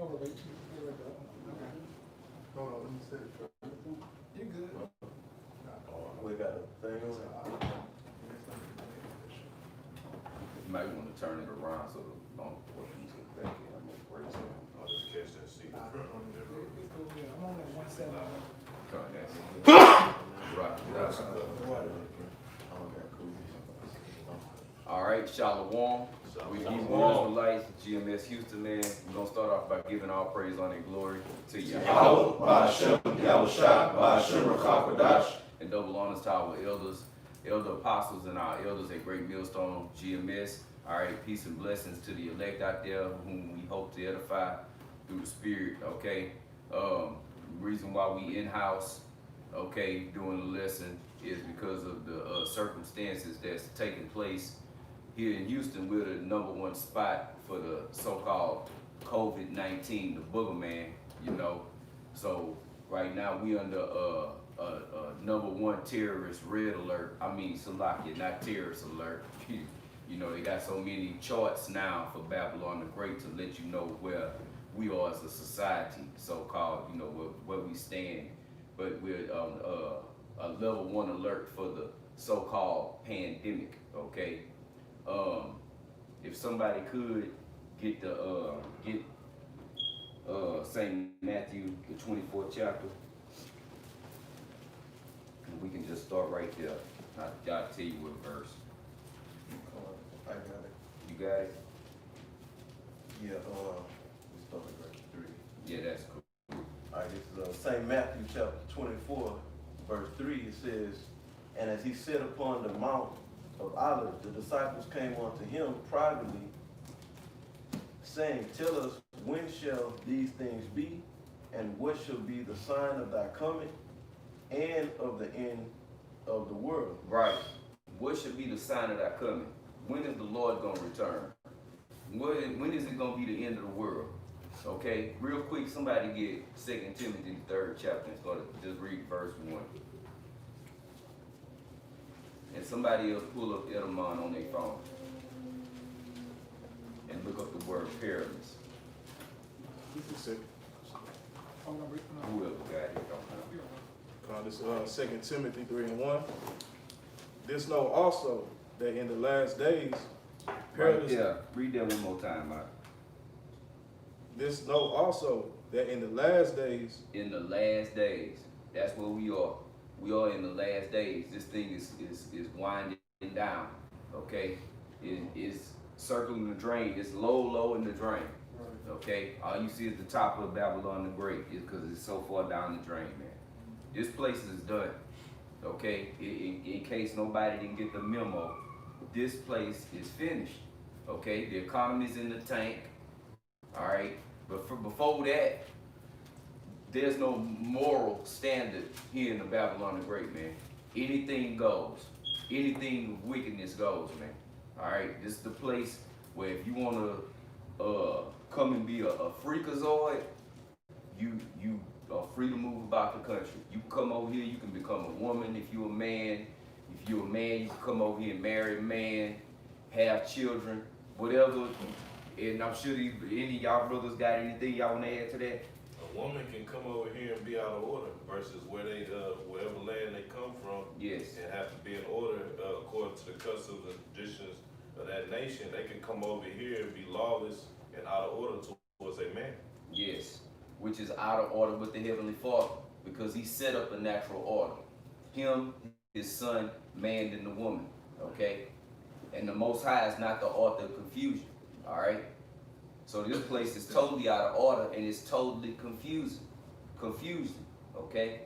Hold on, wait. Hold on, let me see it first. You good? We got a thing on it. You might want to turn it around so the long portion gets back in. I'm gonna break some. I'll just catch that seat. I'm on that 170. Turn that. Right. All right, Shalom. We give Israelites, Gms Houston, man. We're gonna start off by giving all praise, honor, and glory to Yahweh, and double honors to our elders, elder apostles, and our elders at Great Millstone GMS. All right, peace and blessings to the elect out there whom we hope to edify through the Spirit. Okay, reason why we in house, okay, doing the lesson is because of the circumstances that's taking place here in Houston. We're the #1 spot for the so-called COVID-19, the booger man, you know. So right now we under a #1 terrorist red alert. I mean, Salakia, not terrorist alert. You know, they got so many charts now for Babylon the Great to let you know where we are as a society, so-called, you know, where we stand. But we're on a #1 alert for the so-called pandemic, okay? If somebody could get the St. Matthew, the 24th chapter, and we can just start right there. I'll tell you what verse. I got it. You got it? Yeah, we start at verse 3. Yeah, that's cool. All right, this is St. Matthew chapter 24, verse 3. It says, "And as he sat upon the Mount of Olives, the disciples came unto him privately, saying, Tell us, when shall these things be? And what shall be the sign of thy coming and of the end of the world?" Right. What should be the sign of thy coming? When is the Lord going to return? When is it going to be the end of the world? Okay, real quick, somebody get 2 Timothy, the 3rd chapter, and start just read verse 1. And somebody else pull up Edelman on their phone and look up the word perilous. Whoever got it, don't know. This 2 Timothy 3:1. This know also that in the last days, Right there, read that one more time, Mike. This know also that in the last days, In the last days, that's where we are. We are in the last days. This thing is winding down. Okay, it is circling the drain. It's low in the drain. Okay, all you see is the top of Babylon the Great, is because it's so far down the drain, man. This place is done. Okay, in case nobody didn't get the memo, this place is finished. Okay, the economy's in the tank. All right, but before that, there's no moral standard here in the Babylon the Great, man. Anything goes. Anything of wickedness goes, man. All right, this is the place where if you want to come and be a freakazoid, you are free to move about the country. You can come over here, you can become a woman if you're a man. If you're a man, you can come over here and marry a man, have children, whatever. And I'm sure any of y'all brothers got anything y'all want to add to that? A woman can come over here and be out of order versus where they, wherever land they come from, Yes. and have to be in order according to the customs and traditions of that nation. They can come over here and be lawless and out of order towards a man. Yes, which is out of order with the Heavenly Father, because he set up a natural order. Him, his son, man, and the woman, okay? And the Most High is not the author of confusion, all right? So this place is totally out of order, and it's totally confusing, okay?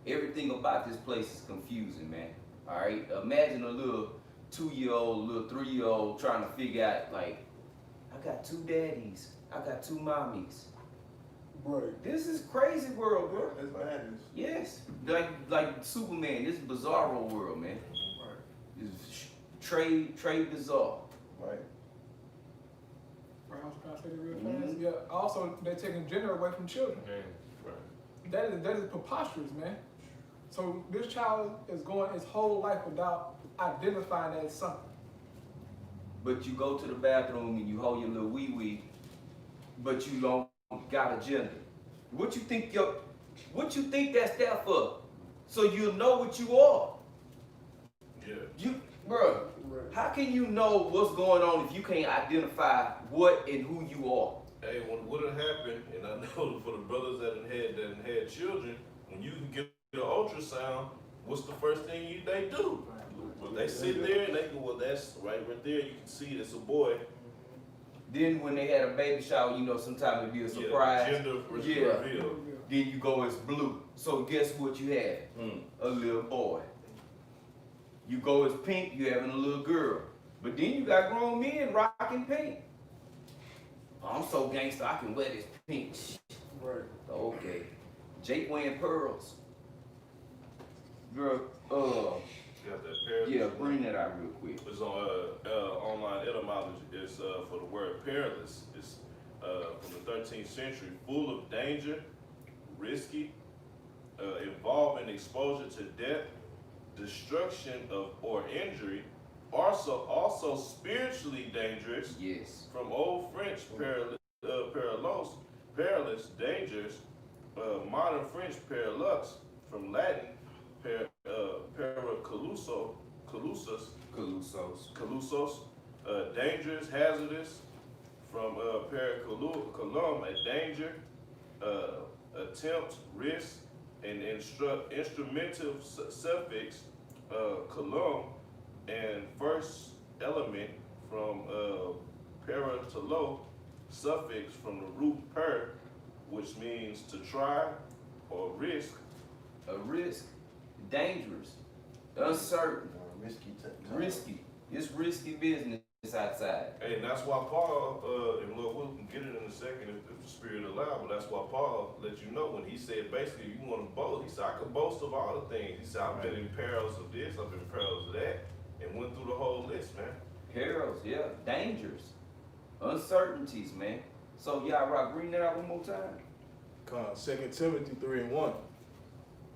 Everything about this place is confusing, man, all right? Imagine a little 2-year-old, little 3-year-old trying to figure out, like, I got 2 daddies, I got 2 mommies. Right. This is crazy world, bro. That's madness. Yes, like Superman. This is bizarro world, man. Right. It's trade bizarre. Right. Right. Can I say that real fast? Yeah. Also, they're taking gender away from children. Right. That is preposterous, man. So this child is going his whole life without identifying as something. But you go to the bathroom and you hold your little wee-wee, but you don't got agenda. What you think that's there for? So you'll know what you are. Yeah. Bro, how can you know what's going on if you can't identify what and who you are? Hey, what had happened, and I know for the brothers that had children, when you can get an ultrasound, what's the first thing they do? Well, they sit there and they go, well, that's right there. You can see it's a boy. Then when they had a baby shower, you know, sometimes it'd be a surprise. Yeah, gender Yeah. reveal. Then you go, it's blue. So guess what you have? A little boy. You go as pink, you having a little girl. But then you got grown men rocking pink. I'm so gangster, I can wear this pink. Right. Okay. Jake wearing pearls. Girl, Got that pair. yeah, bring that out real quick. It's on online etymology. It's for the word perilous. It's from the 13th century, full of danger, risky, involving exposure to death, destruction of or injury, also spiritually dangerous. Yes. From Old French perilous, dangerous, modern French perilux, from Latin calusos, dangerous, hazardous, from periculum, a danger, attempt, risk, and instrumental suffix, culum, and first element from paratulo, suffix from the root per, which means to try or risk. A risk, dangerous, uncertain, risky. It's risky business outside. Hey, and that's why Paul, and Lord, we'll get it in a second if the Spirit allows, but that's why Paul let you know when he said basically you want to boast. He said, I could boast of all the things. He said, I've been in perils of this, I've been in perils of that, and went through the whole list, man. Perils, yeah, dangers, uncertainties, man. So y'all rock, bring that out one more time. 2 Timothy 3:1.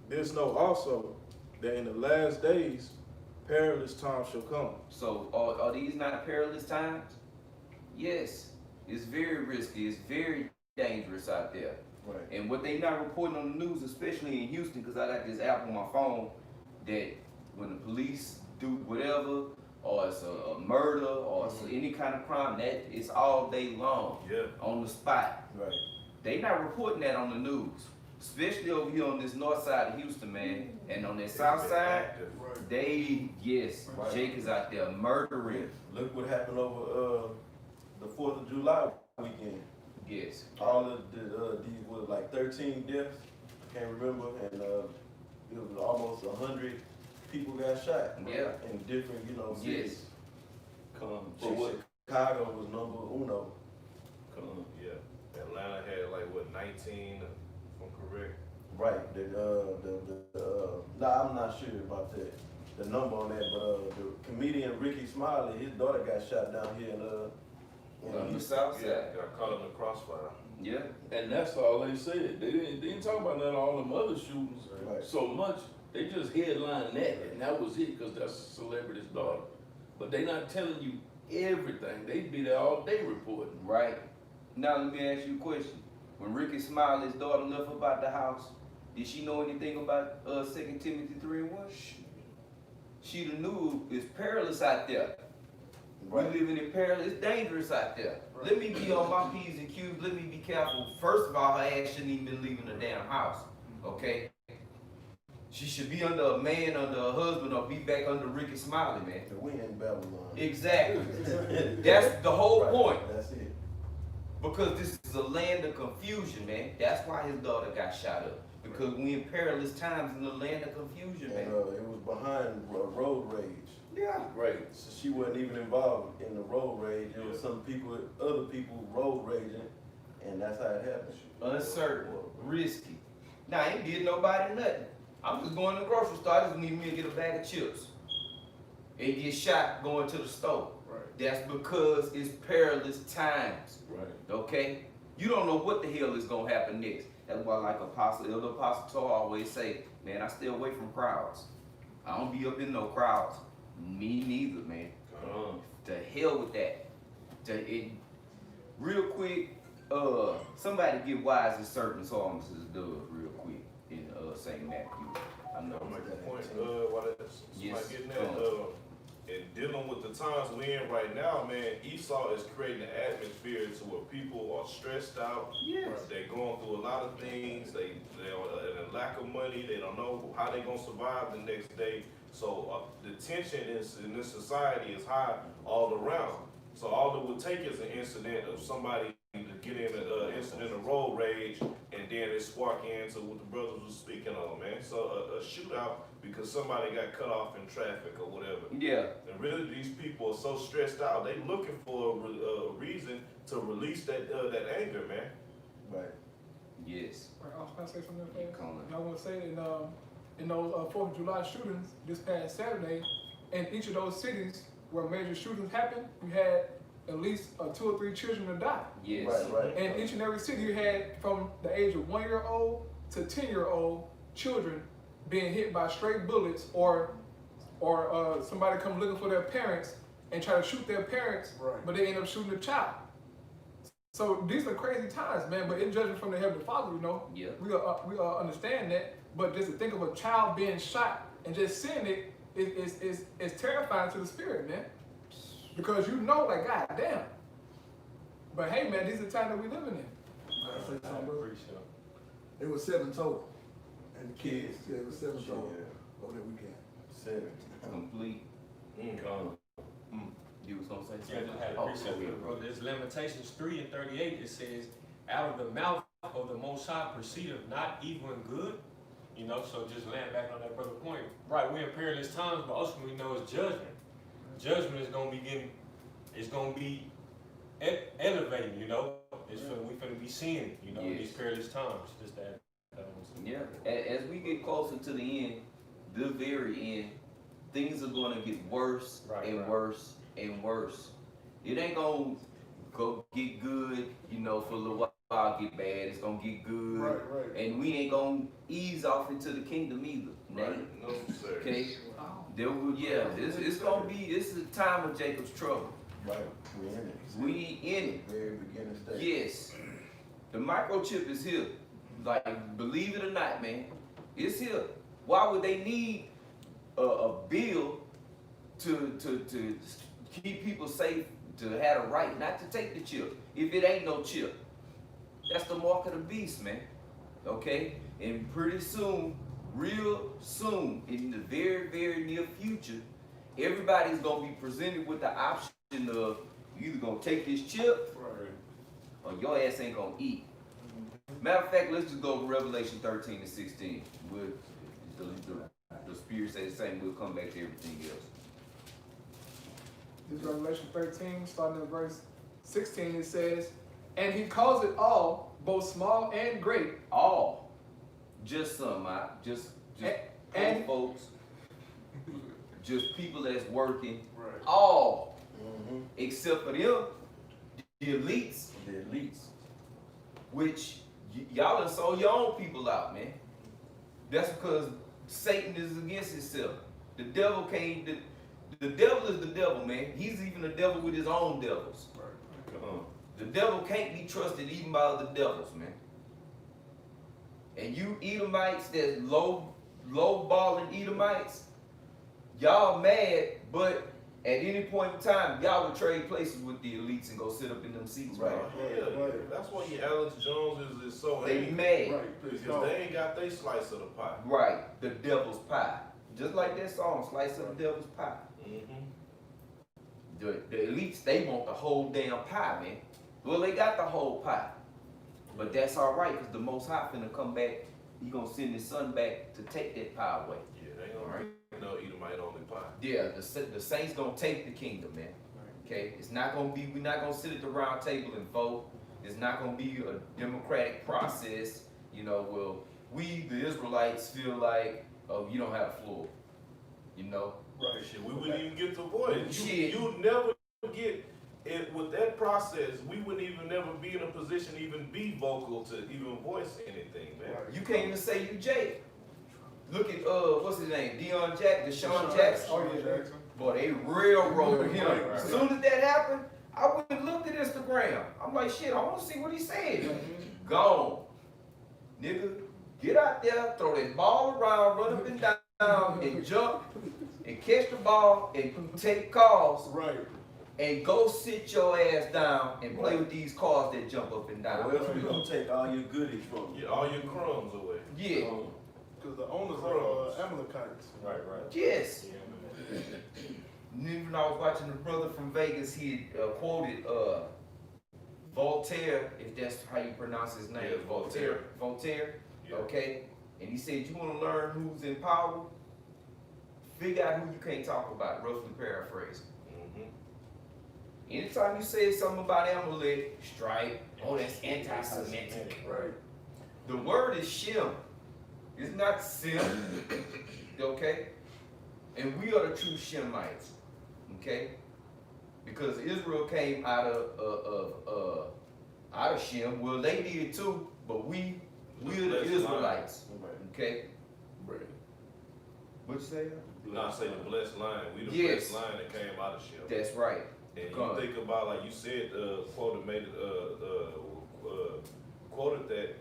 This know also that in the last days perilous times shall come. So are these not perilous times? Yes, it's very risky, it's very dangerous out there. Right. And what they not reporting on the news, especially in Houston, because I got this app on my phone, that when the police do whatever, or it's a murder, or it's any kind of crime, that it's all day long, Yeah. on the spot. Right. They not reporting that on the news, especially over here on this north side of Houston, man, and on that south side. They, yes, Right. Jake is out there murdering. Look what happened over the 4th of July weekend. Yes. All of these was like 13 deaths, I can't remember, and it was almost 100 people got shot. Yeah. In different, cities. Yes. Chicago was number uno. Yeah. Atlanta had like what, 19, if I'm correct. Right. I'm not sure about that, the number on that, but the comedian Ricky Smiley, his daughter got shot down here On the south Yeah, side. got caught in the crossfire. Yeah. And that's all they said. They didn't talk about none of all them other shootings Right. so much. They just headlined that, and that was it, because that's a celebrity's daughter. But they not telling you everything. They be there all day reporting. Right. Now let me ask you a question. When Ricky Smiley's daughter left about the house, did she know anything about 2 Timothy 3:1? She knew it's perilous out there. Right. We living in peril. It's dangerous out there. Let me be on my P's and Q's. Let me be careful. First of all, her ass shouldn't even been leaving the damn house. Okay? She should be under a man, under a husband, or be back under Ricky Smiley, man. We in Babylon. Exactly. That's the whole Right. point. That's it. Because this is a land of confusion, man. That's why his daughter got shot up. Because we in perilous times in the land of confusion, And man. it was behind road rage. Yeah. Right. So she wasn't even involved in the road rage. It was some people, other people road raging, and that's how it happened. Uncertain, risky. Now, I ain't did nobody nothing. I'm just going to the grocery store. I just need me to get a bag of chips. And get shot going to the store. Right. That's because it's perilous times. Right. Okay? You don't know what the hell is going to happen next. That's why, like Elder Apostle Tor always say, man, I stay away from crowds. I don't be up in no crowds. Me neither, man. To hell with that. Real quick, Somebody get wise as serpents, harmless as doves, real quick in St. Matthew. I know. I'll make a point, while that's Yes, somebody getting that, and dealing with the times we're in right now, man, Esau is creating an atmosphere to where people are stressed out. Yes. They're going through a lot of things. They're in a lack of money. They don't know how they're gonna survive the next day. So the tension in this society is high all around. So all it would take is an incident of somebody to get in an incident of road rage, and then it spark into what the brothers was speaking on, man. So a shootout because somebody got cut off in traffic or whatever. Yeah. And really, these people are so stressed out. They looking for a reason to release that anger, man. Right. Yes. Right, I was gonna say something Yeah, fast. Colin. And I want to say that in those 4th of July shootings this past Saturday, in each of those cities where major shootings happened, you had at least 2 or 3 children that died. Yes. Right. And each and every city you had from the age of 1-year-old to 10-year-old children being hit by straight bullets, or somebody come looking for their parents and try to shoot their parents, but they end up shooting the child. So these are crazy times, man. But in judgment from the Heavenly Father, you know, Yeah. we understand that. But just to think of a child being shot and just seeing it is terrifying to the spirit, man. Because you know, like, God damn. But hey, man, these are the times that we living in. I say something, bro. It was 7 total. And the kids, yeah, it was 7 total over that weekend. 7. Complete. You was gonna say Yeah, I something? just had a Oh, precept for okay. the brother. It's Lamentations 3 and 38. It says, out of the mouth of the Most High proceedeth not evil and good. You know, so just land back on that brother point. Right, we're in perilous times, but ultimately we know it's judgment. Judgment is gonna be elevating, you know. We finna be seeing it, you know, in these perilous times. Just that. Yeah. As we get closer to the end, the very end, things are gonna get worse and worse and worse. It ain't gonna go get good, you know, for a little while, get bad. It's gonna get good. Right. And we ain't gonna ease off into the kingdom either. Right. No, sir. Okay? It's gonna be, this is a time of Jacob's trouble. Right. We're in it. We in it. Very beginning stage. Yes. The microchip is here. Like, believe it or not, man, it's here. Why would they need a bill to keep people safe, to have a right not to take the chip if it ain't no chip? That's the mark of the beast, man. Okay? And pretty soon, real soon, in the very, very near future, everybody's gonna be presented with the option of you either gonna take this chip or your ass ain't gonna eat. Matter of fact, let's just go over Revelation 13 and 16. The Spirit say the same. We'll come back to everything else. This is Revelation 13, starting in verse 16, it says, and he calls it all, both small and great. All. Just some, just poor folks. Just people that's working. All. Except for them, the elites. The elites. Which y'all done sold your own people out, man. That's because Satan is against himself. The devil can't. The devil is the devil, man. He's even the devil with his own devils. The devil can't be trusted even by other devils, man. And you Edomites, that's low balling Edomites, y'all mad, but at any point in time, y'all would trade places with the elites and go sit up in them seats, right? Yeah. That's why your Alex Jones is so They angry. mad. Because they ain't got their slice of the pie. Right, the devil's pie. Just like that song, Slice of the Devil's Pie. The elites, they want the whole damn pie, man. Well, they got the whole pie. But that's all right, because the Most High finna come back. He gonna send his son back to take that pie away. Yeah, they gonna no Edomite only pie. Yeah, the saints gonna take the kingdom, man. Okay, it's not gonna be. We're not gonna sit at the round table and vote. It's not gonna be a democratic process. You know, well, we the Israelites feel like, oh, you don't have a floor. You know. Right. Shit, we wouldn't even get to vote. Shit. You'd never get it with that process. We wouldn't even never be in a position to even be vocal to even voice anything, man. You can't even say you Jake. Look at what's his name? Deshaun Jackson. Oh yeah, Jackson. Boy, they railroaded him. As soon as that happened, I went and looked at Instagram. I'm like, shit, I want to see what he said. Gone. Nigga, get out there, throw that ball around, run up and down, and jump, and catch the ball, and take calls, Right. and go sit your ass down and play with these cars that jump up and down. Or else we gonna take all your goodies from you. Get all your crumbs away. Yeah, Because the owners are Amalekites. Right. yes. And even when I was watching the brother from Vegas, he quoted Voltaire, if that's how you pronounce his name. Yeah, Voltaire. Voltaire, Yeah. okay? And he said, you want to learn who's in power? Figure out who you can't talk about, roughly paraphrasing. Anytime you say something about Amalek, stripe, oh, that's anti-Semitic. Right. The word is Shem. It's not Sim. Okay? And we are the true Shemites. Okay? Because Israel came out of Shem. Well, they did too, but we're the Israelites. Okay? Right. What you say? Not say the blessed line. We the Yes. blessed line that came out of Shem. That's right. And God. you think about, like you said, quoted made it, quoted that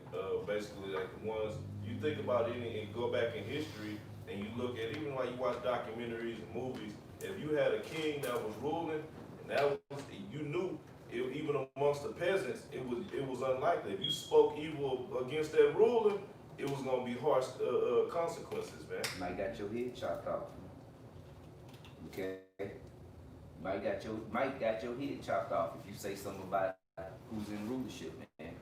basically like the ones you think about it and go back in history and you look at even while you watch documentaries and movies. If you had a king that was ruling and that was you knew it, even amongst the peasants it was unlikely. If you spoke evil against that ruler, it was gonna be harsh consequences, man. Might got your head chopped off. Okay? Might got your head chopped off if you say something about who's in rulership, man.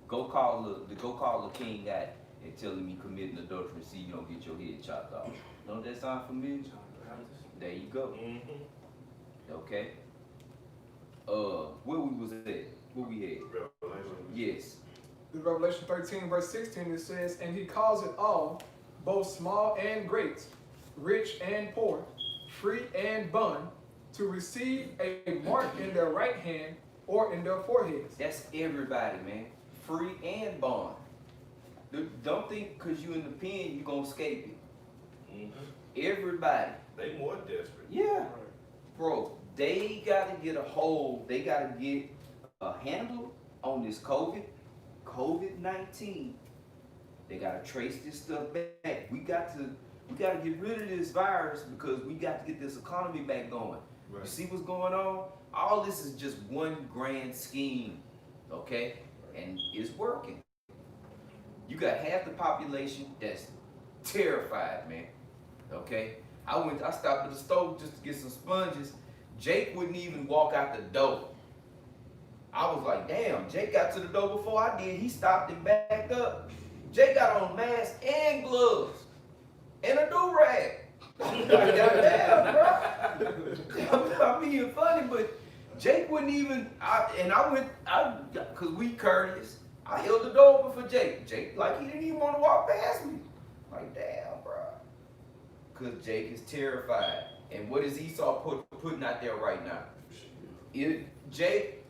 Go call the king that and tell him you committing adultery, see you don't get your head chopped off. Don't that sound familiar? There you go. Okay. Where we was at? Where we at? Revelation. Yes. In Revelation 13, verse 16, it says, and he calls it all, both small and great, rich and poor, free and bond, to receive a mark in their right hand or in their foreheads. That's everybody, man. Free and bond. Don't think because you in the pen you gonna escape it. Everybody. They more desperate. Yeah. Bro, they gotta get a hold, they gotta get a handle on this COVID-19. They gotta trace this stuff back. We gotta get rid of this virus because we got to get this economy back going. Right. You see what's going on? All this is just one grand scheme, okay? And it's working. You got half the population that's terrified, man, okay? I stopped at the store just to get some sponges. Jake wouldn't even walk out the door. I was like, damn, Jake got to the door before I did. He stopped and backed up. Jake got on mask and gloves and a do-rag. Goddamn, bro. I'm being funny, but Jake wouldn't even, cause we courteous, I held the door open for Jake. Jake, like, he didn't even want to walk past me. Like, damn, bro. Cause Jake is terrified. And what is Esau putting out there right now? Jake,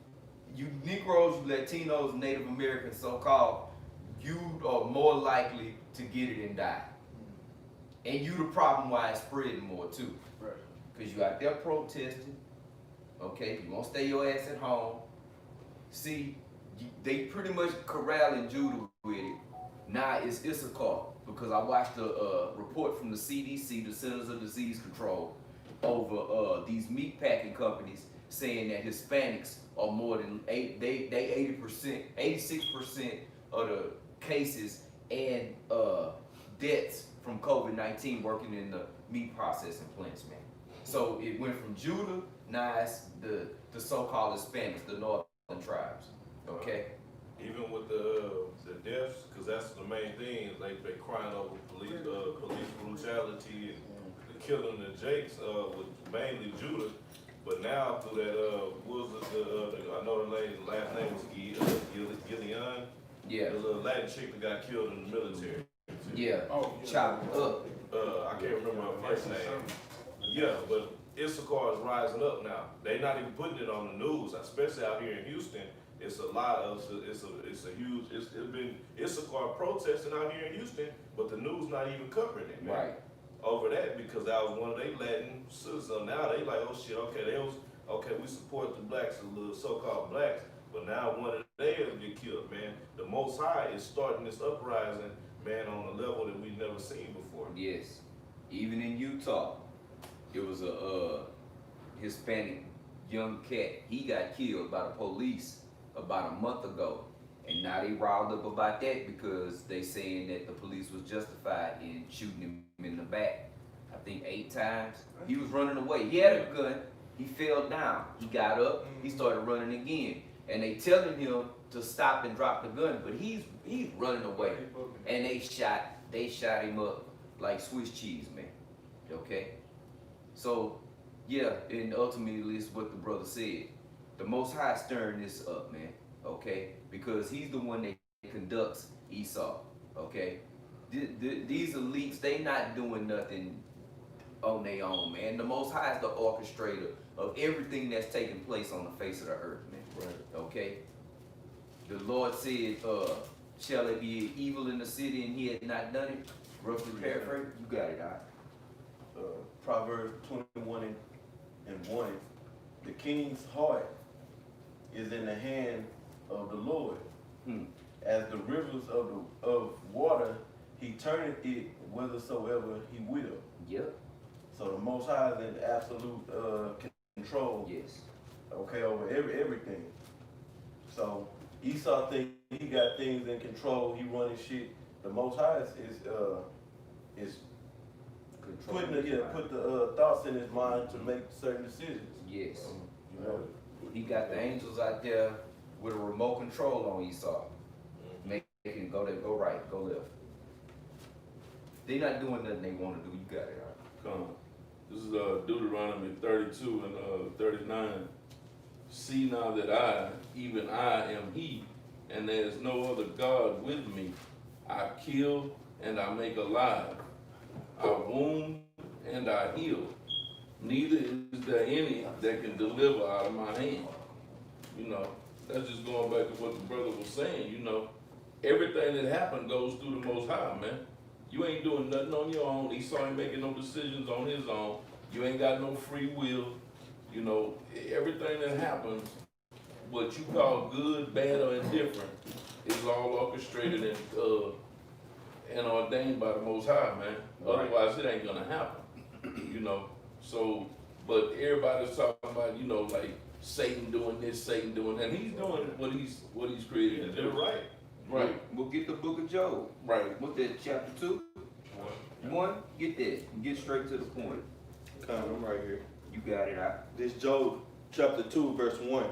you Negroes, you Latinos, Native Americans, so-called, you are more likely to get it and die. And you the problem why it's spreading more too. Right. Because you out there protesting, okay? You won't stay your ass at home. See, they pretty much corralling Judah with it. Now it's Issachar, because I watched a report from the CDC, the Centers of Disease Control, over these meat packing companies saying that Hispanics are more than 86% of the cases and deaths from COVID-19 working in the meat processing plants, man. So it went from Judah, now it's the so-called Hispanics, the northern tribes, okay? Even with the deaths, because that's the main thing, like they crying over police brutality and the killing of Jakes with mainly Judah. But now through that, I know the lady's last name was Gileon. Yeah. The little Latin chick that got killed in the military. Yeah, chopped up. I can't remember her first name. Yeah, but Issachar is rising up now. They're not even putting it on the news, especially out here in Houston. It's a lot of it's been Issachar protesting out here in Houston, but the news not even covering it, man. Right. Over that because that was one of their Latin citizens. Now they like, oh shit, okay, okay, we support the blacks, the little so-called blacks, but now one of theirs get killed, man. The Most High is starting this uprising, man, on a level that we've never seen before. Yes. Even in Utah, there was a Hispanic young cat. He got killed by the police about a month ago. And now they riled up about that because they saying that the police was justified in shooting him in the back. I think 8 times. He was running away. He had a gun. He fell down. He got up. He started running again. And they telling him to stop and drop the gun, but he's running away. And they shot him up like Swiss cheese, man. Okay? So, yeah, and ultimately it's what the brother said. The Most High stirring this up, man. Okay? Because he's the one that conducts Esau. Okay? These elites, they not doing nothing on their own, man. The Most High is the orchestrator of everything that's taking place on the face of the earth, man. Right. Okay? The Lord said, shall there be evil in the city and he had not done it? Roughly paraphrase. You got it, all right. Proverbs 21 and 1, the king's heart is in the hand of the Lord. As the rivers of water, he turneth it whithersoever he will. Yep. So the Most High is in absolute control. Yes. Okay, over everything. So Esau think he got things in control. He running shit. The Most High is put the thoughts in his mind to make certain decisions. Yes. You know. He got the angels out there with a remote control on Esau. Making go right, go left. They not doing nothing they want to do. You got it, all right. Come. This is Deuteronomy 32 and 39. See now that I, even I, am he, and there is no other God with me. I kill and I make alive. I wound and I heal. Neither is there any that can deliver out of my hand. You know, that's just going back to what the brother was saying. You know, everything that happened goes through the Most High, man. You ain't doing nothing on your own. Esau ain't making no decisions on his own. You ain't got no free will. You know, everything that happens, what you call good, bad, or indifferent, is all orchestrated and ordained by the Most High, man. Right. Otherwise, it ain't gonna happen. You know. So, but everybody's talking about, you know, like Satan doing this, Satan doing that. He's doing what he's created to do. Right. Right. We'll get the book of Job. Right. What's that, chapter 2? 1? Get that. Get straight to the point. I'm right here. You got it out. This Job chapter 2, verse 1.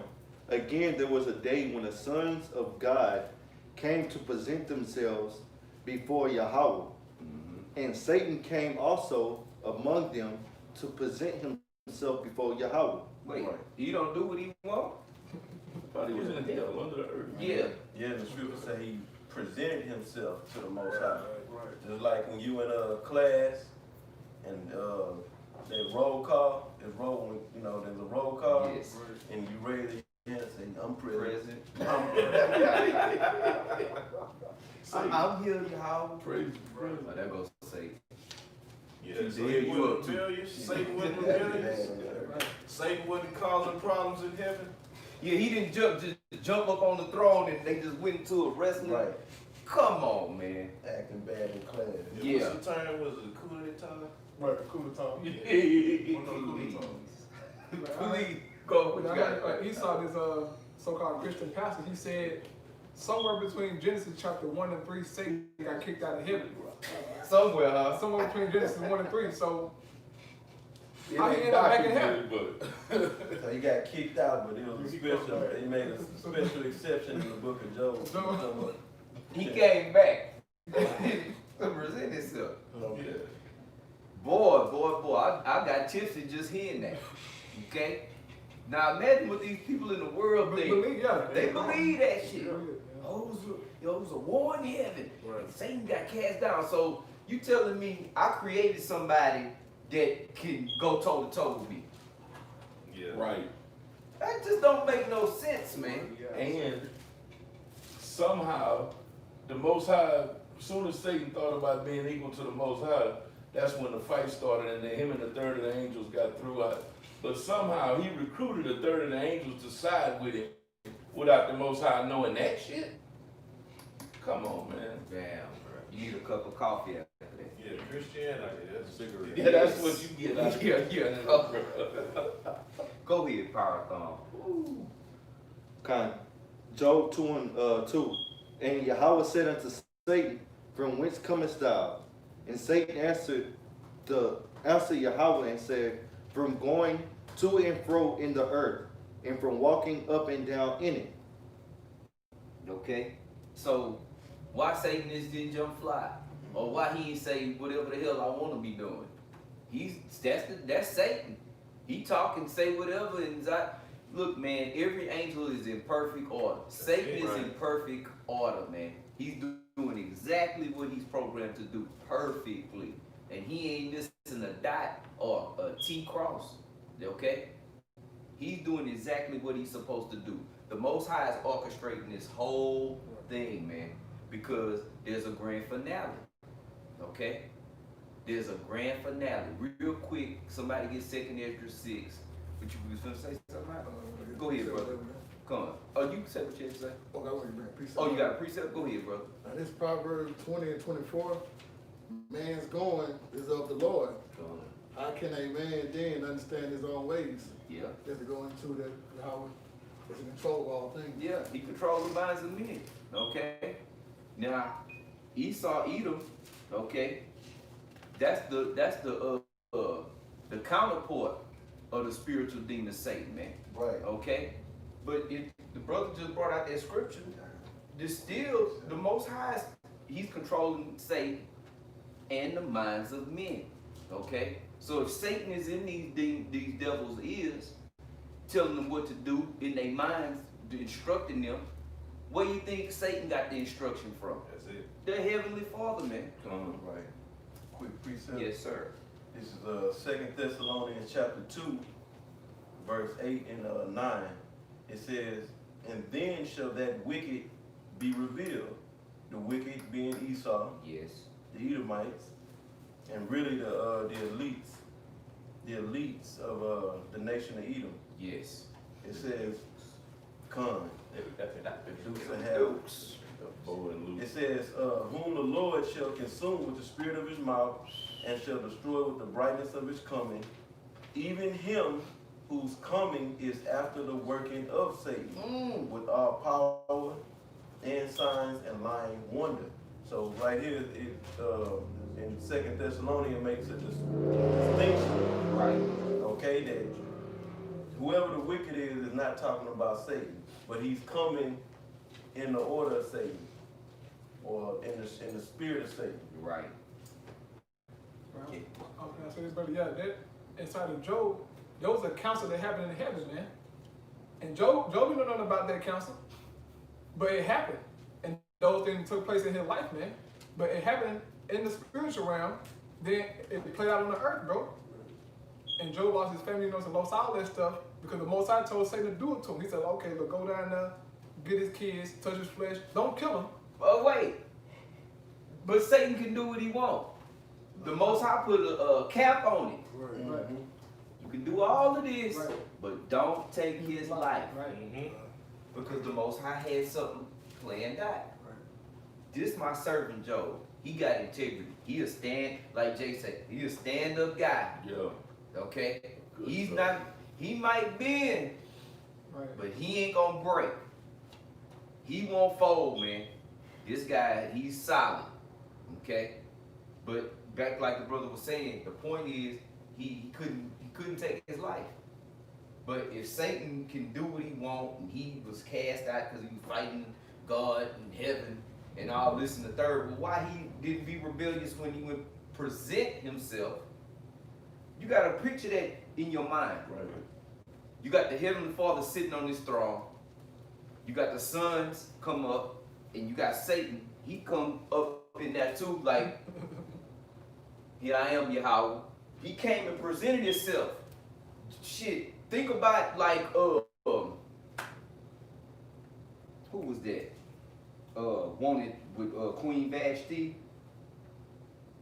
Again, there was a day when the sons of God came to present themselves before Yahweh. And Satan came also among them to present himself before Yahweh. Wait, Right. you don't do what he want? Thought he was in hell under the earth. Yeah. Yeah, the scripture say he presented himself to the Most High. Just like when you in a class and that roll call, there's a roll call, Yes. and you raise your hand and say, I'm present. I'm here, Yahweh. Praise Oh, that goes to say. Yeah, He so did he you wasn't up too. rebellious. Satan wasn't rebellious. Satan wasn't causing problems in heaven. Yeah, he didn't jump up on the throne and they just went into a wrestling. Right. Come on, man. Acting bad in class. Yeah. What's the term? Was it coup d'etat? Right, the cool time. Please go. What you got? Esau, this so-called Christian pastor, he said somewhere between Genesis chapter 1 and 3, Satan got kicked out of heaven. Somewhere, huh? Somewhere between Genesis 1 and 3. So It how he ain't end up back in documented, heaven? but So he got kicked out, but it was a special. They made a special exception in the book of Job. He came back to present himself. yeah. Boy, I got tipsy just hearing that. Okay? Now imagine what these people in the world think. They believe that shit. Oh, it was a war in heaven. And Satan got cast down. So you telling me I created somebody that can go toe to toe with me? Yeah. Right. That just don't make no sense, man. And somehow, the Most High, as soon as Satan thought about being equal to the Most High, That's when the fight started, and then him and the third of the angels got through it. But somehow he recruited a third of the angels to side with him without the Most High knowing that shit. Come on, man. Damn, bro. You need a cup of coffee after that. Yeah, Christianity, that's a cigarette. Yeah, that's what you get out here. Go ahead, Power Thumb. Con. Job 2 and 2. And Yahweh said unto Satan, From whence comest thou? And Satan answered Yahweh and said, From going to and fro in the earth, and from walking up and down in it. Okay? So, why Satan didn't jump fly? Or why he ain't say whatever the hell I want to be doing? That's Satan. He talk and say whatever. And look, man, every angel is in perfect order. Satan is in perfect order, man. He's doing exactly what he's programmed to do perfectly. And he ain't missing a dot or a T cross. Okay? He's doing exactly what he's supposed to do. The Most High is orchestrating this whole thing, man, because there's a grand finale. Okay? There's a grand finale. Real quick, somebody get 2nd Ezra 6. But you was gonna say something? Go ahead, brother. Come on. Oh, you can say what you have to say. Oh, I want to bring a precept. Oh, you got a precept? Go ahead, brother. Now this Proverbs 20 and 24, man's going is of the Lord. How can a man then understand his own ways? Yeah. Just to go into that how it's in control of all things. Yeah, he controls the minds of men. Okay? Now, Esau, Edom, okay? That's the counterpart of the spiritual demon Satan, man. Right. Okay? But if the brother just brought out that scripture, there's still the Most High, he's controlling Satan and the minds of men. Okay? So if Satan is in these devils' ears, telling them what to do in their minds, instructing them, where do you think Satan got the instruction from? That's it. The Heavenly Father, man. Come on. Right. Quick precept. Yes, sir. This is 2 Thessalonians chapter 2, verse 8 and 9. It says, And then shall that wicked be revealed. The wicked being Esau, Yes. the Edomites, and really the elites of the nation of Edom. Yes. It says, Con. Dukes of Hazzard. Dukes. Bow and loose. It says, Whom the Lord shall consume with the spirit of his mouth, and shall destroy with the brightness of his coming, even him whose coming is after the working of Satan, with all power and signs and lying wonder. So right here, in 2 Thessalonians makes a distinction, Right. okay, that whoever the wicked is not talking about Satan, but he's coming in the order of Satan, or in the spirit of Satan. Right. Well, I was gonna say this, brother. Yeah, that inside of Job, there was a council that happened in heaven, man. And Job didn't know nothing about that council, but it happened, and those things took place in his life, man. But it happened in the spiritual realm. Then it played out on the earth, bro. And Job lost his family, and lost all that stuff because the Most High told Satan to do it to him. He said, "Okay, look, go down there, get his kids, touch his flesh, don't kill him." But wait. But Satan can do what he wants. The Most High put a cap on it. Right. You can do all of this, Right. but don't take his life. Right. Because the Most High had something planned out. This my servant Job. He got integrity. He'll stand, like Jay said, he'll stand-up guy. Yeah. Okay? Good He's stuff. not, he might bend, Right. but he ain't gonna break. He won't fold, man. This guy, he's solid. Okay? But back like the brother was saying, the point is he couldn't take his life. But if Satan can do what he wants, and he was cast out because he was fighting God in heaven and all this and the third, well, why he didn't be rebellious when he would present himself? You got to picture that in your mind. Right. You got the Heavenly Father sitting on his throne. You got the sons come up, and you got Satan. He come up in that too, like, here I am, Yahweh. He came and presented himself. Shit, think about like who was that? Wanted with Queen Vashti.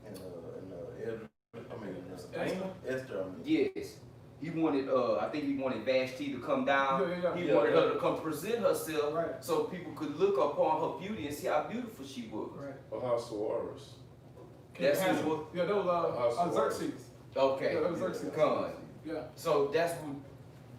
And Esther. Esther, I mean. Yes. He wanted, I think he wanted Vashti to come down. Yeah. He wanted her to come present herself Right. so people could look upon her beauty and see how beautiful she was. Right. Ahasuerus. That's King his what? Yeah, that was Xerxes. Okay. Yeah, that was Xerxes. Come. Yeah. So that's what,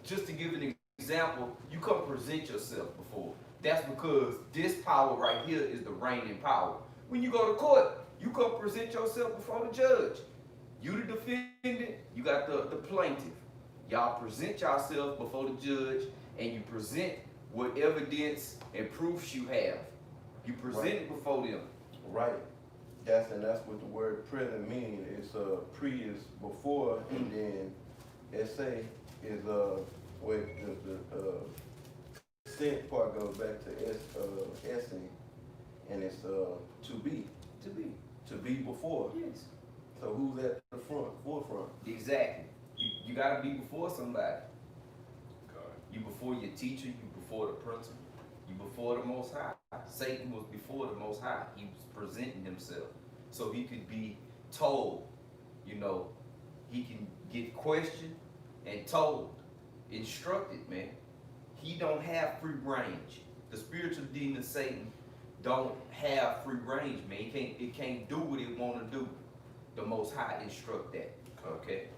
just to give an example, you come present yourself before. That's because this power right here is the reigning power. When you go to court, you come present yourself before the judge. You the defendant, you got the plaintiff. Y'all present yourself before the judge and you present what evidence and proofs you have. You present it before them. Right. That's what the word present means. It's pre is before, and then essay is where the sent part goes back to essay, and it's to be. To be before. Yes. So who's at the forefront? Exactly. You gotta be before somebody. Okay. You before your teacher, you before the principal, you before the Most High. Satan was before the Most High. He was presenting himself so he could be told, you know, he can get questioned and told, instructed, man. He don't have free range. The spiritual demon Satan don't have free range, man. It can't do what it want to do. The Most High instruct that, okay?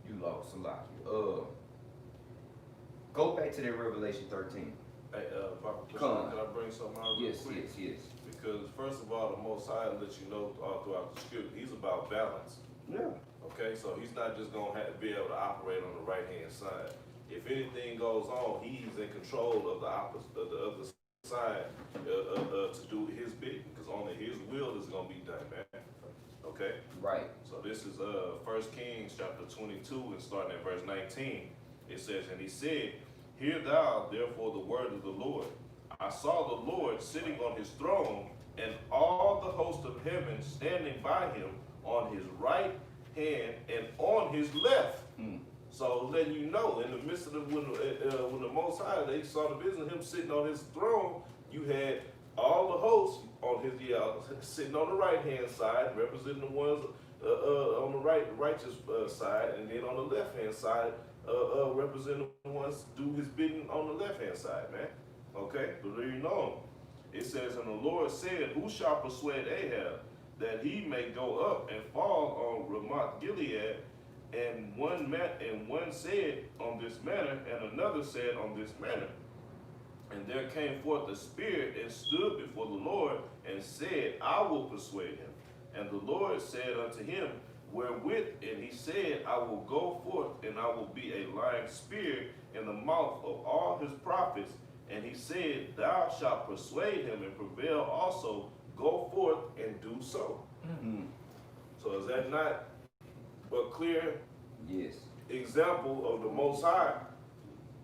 You lost a lot. Go back to that Revelation 13. Hey, Papa, Come. can I bring something out real Yes, quick? yes. Because first of all, the Most High lets you know all throughout the script, he's about balance. Yeah. Okay, so he's not just gonna be able to operate on the right hand side. If anything goes on, he's in control of the opposite, of the other side, to do his bidding, because only his will is gonna be done, man. Okay. Right. So this is 1 Kings chapter 22 and starting at verse 19. It says, and he said, hear thou therefore the word of the Lord. I saw the Lord sitting on his throne, and all the host of heaven standing by him on his right hand and on his left. So letting you know, in the midst of when the Most High, they saw the vision of him sitting on his throne, you had all the hosts on his sitting on the right hand side, representing the ones on the righteous side, and then on the left hand side, representing the ones do his bidding on the left hand side, man. Okay, but there you know. It says, and the Lord said, who shall persuade Ahab that he may go up and fall on Ramoth Gilead? And one said on this manner, and another said on this manner. And there came forth a spirit and stood before the Lord and said, I will persuade him. And the Lord said unto him, wherewith? And he said, I will go forth, and I will be a lying spirit in the mouth of all his prophets. And he said, thou shalt persuade him and prevail also. Go forth and do so. So is that not a clear example of the Most High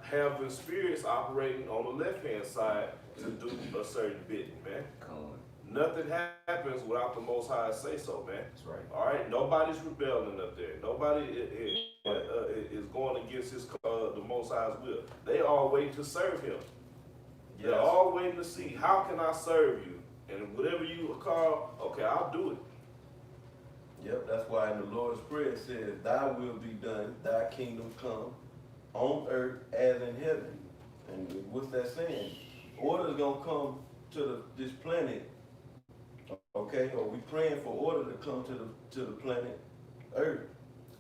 having spirits operating on the left-hand side to do a certain bidding, man? Nothing happens without the Most High say so, man. That's right. All right, nobody's rebelling up there. Nobody is going against the Most High's will. They all waiting to serve him. Yes. They're all waiting to see, how can I serve you? And whatever you call, okay, I'll do it. Yep, that's why in the Lord's Prayer it says, thy will be done, thy kingdom come, on earth as in heaven. And what's that saying? Order's gonna come to this planet, okay? Or we praying for order to come to the planet earth,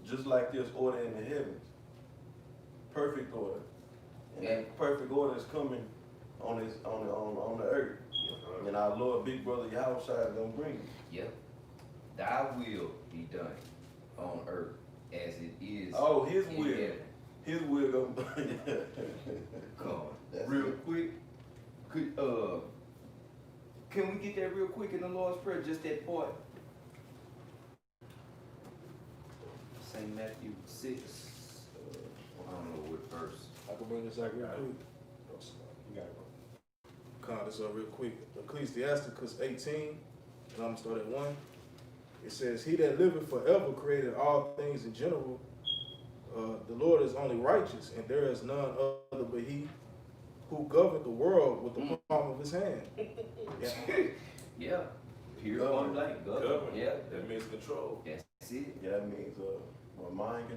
just like there's order in the heavens. Perfect order. And that perfect order is coming on the earth. And our Lord, big brother Yahweh is gonna bring it. Yep. Thy will be done on earth as it is. Oh, his in will. heaven. His will gonna Come on. That's Real it. quick. Can we get that real quick in the Lord's Prayer? Just that part. St. Matthew 6. I don't know what verse. I can bring this out real quick. You got it, bro. Count this up real quick. Ecclesiasticus 18, and I'm gonna start at 1. It says, he that liveth forever created all things in general. The Lord is only righteous, and there is none other but he who governed the world with the palm of his hand. Yeah. Pure one blank. Government. Yeah. That means control. That's it. Yeah, that means,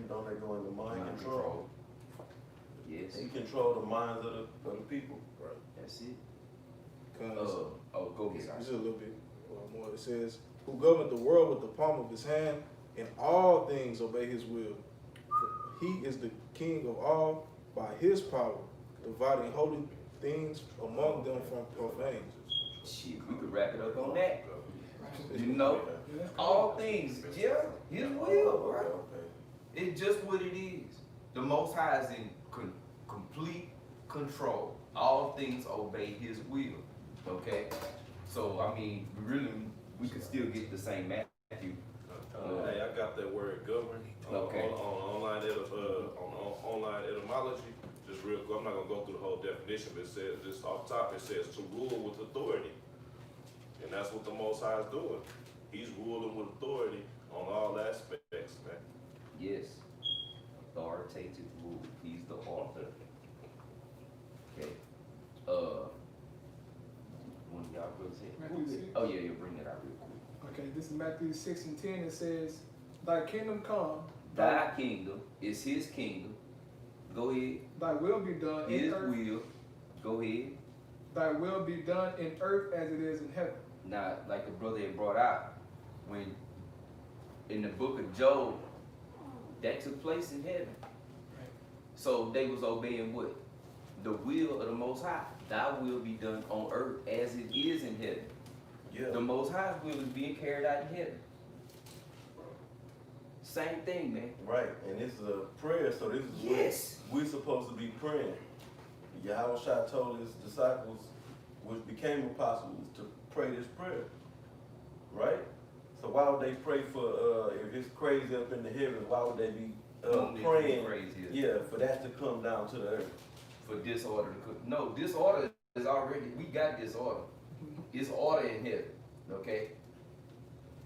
don't they go into mind control? Yes, He control the minds of the people. that's it. Cause Go ahead. this is a little bit more. It says, "Who governed the world with the palm of his hand, and all things obey his will. For he is the king of all by his power, dividing holy things among them from profane." Shit, we could wrap it up on that. You know, all things, yeah, his will, bro. It's just what it is. The Most High is in complete control. All things obey his will. Okay? So, I mean, we could still get the same Matthew. Hey, I got that word govern Okay. on online etymology. Just real quick, I'm not gonna go through the whole definition, but it says, just off top, it says to rule with authority. And that's what the Most High is doing. He's ruling with authority on all aspects, man. Yes. Authoritative rule. He's the author. Okay. One of y'all brothers say, Matthew 6. oh yeah, bring that out real quick. Okay, this is Matthew 6:10. It says, "Thy kingdom come, Thy kingdom is his kingdom. Go ahead. thy will be done in His earth. will. Go ahead. Thy will be done in earth as it is in heaven." Now, like the brother had brought out, when in the book of Job, that took place in heaven. So they was obeying what? The will of the Most High. Thy will be done on earth as it is in heaven. Yeah. The Most High's will is being carried out in heaven. Same thing, man. Right, and this is a prayer, so this is Yes. what we're supposed to be praying. Yahweh told his disciples, which became apostles, to pray this prayer. Right? So why would they pray for, if it's crazy up in the heavens, why would they be Don't need to be praying, crazy. yeah, for that to come down to the earth? For disorder to cook. No, disorder is already, we got disorder. It's order in heaven, okay?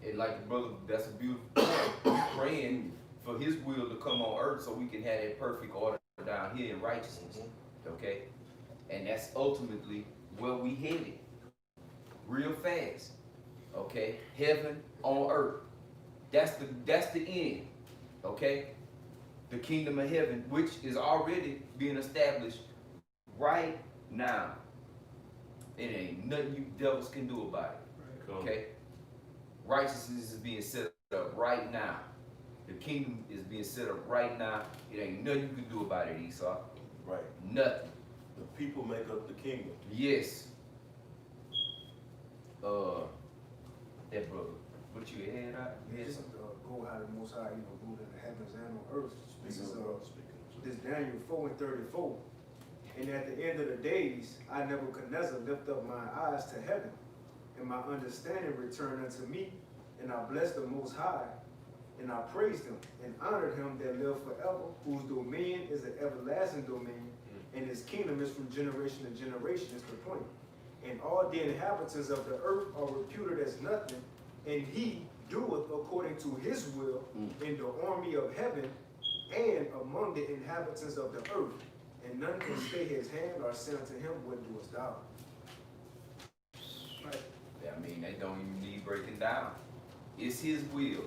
And like the brother, that's a beautiful point. Praying for his will to come on earth so we can have that perfect order down here in righteousness, okay? And that's ultimately where we headed, real fast, okay? Heaven on earth. That's the end, okay? The kingdom of heaven, which is already being established right now. It ain't nothing you devils can do about it. Okay? Righteousness is being set up right now. The kingdom is being set up right now. It ain't nothing you can do about it, Esau. Right. Nothing. The people make up the kingdom. Yes. That brother. What you had out? You had Just something? go how the Most High, ruled in the heavens and on earth. This is this Daniel 4:34. And at the end of the days, I Nebuchadnezzar lift up my eyes to heaven, and my understanding returned unto me, and I blessed the Most High, and I praised him, and honored him that lived forever, whose dominion is an everlasting dominion, and his kingdom is from generation to generation, is the point. And all the inhabitants of the earth are reputed as nothing, and he doeth according to his will in the army of heaven and among the inhabitants of the earth. And none can stay his hand or say unto him, what doest thou? Right. I mean, they don't even need breaking down. It's his will.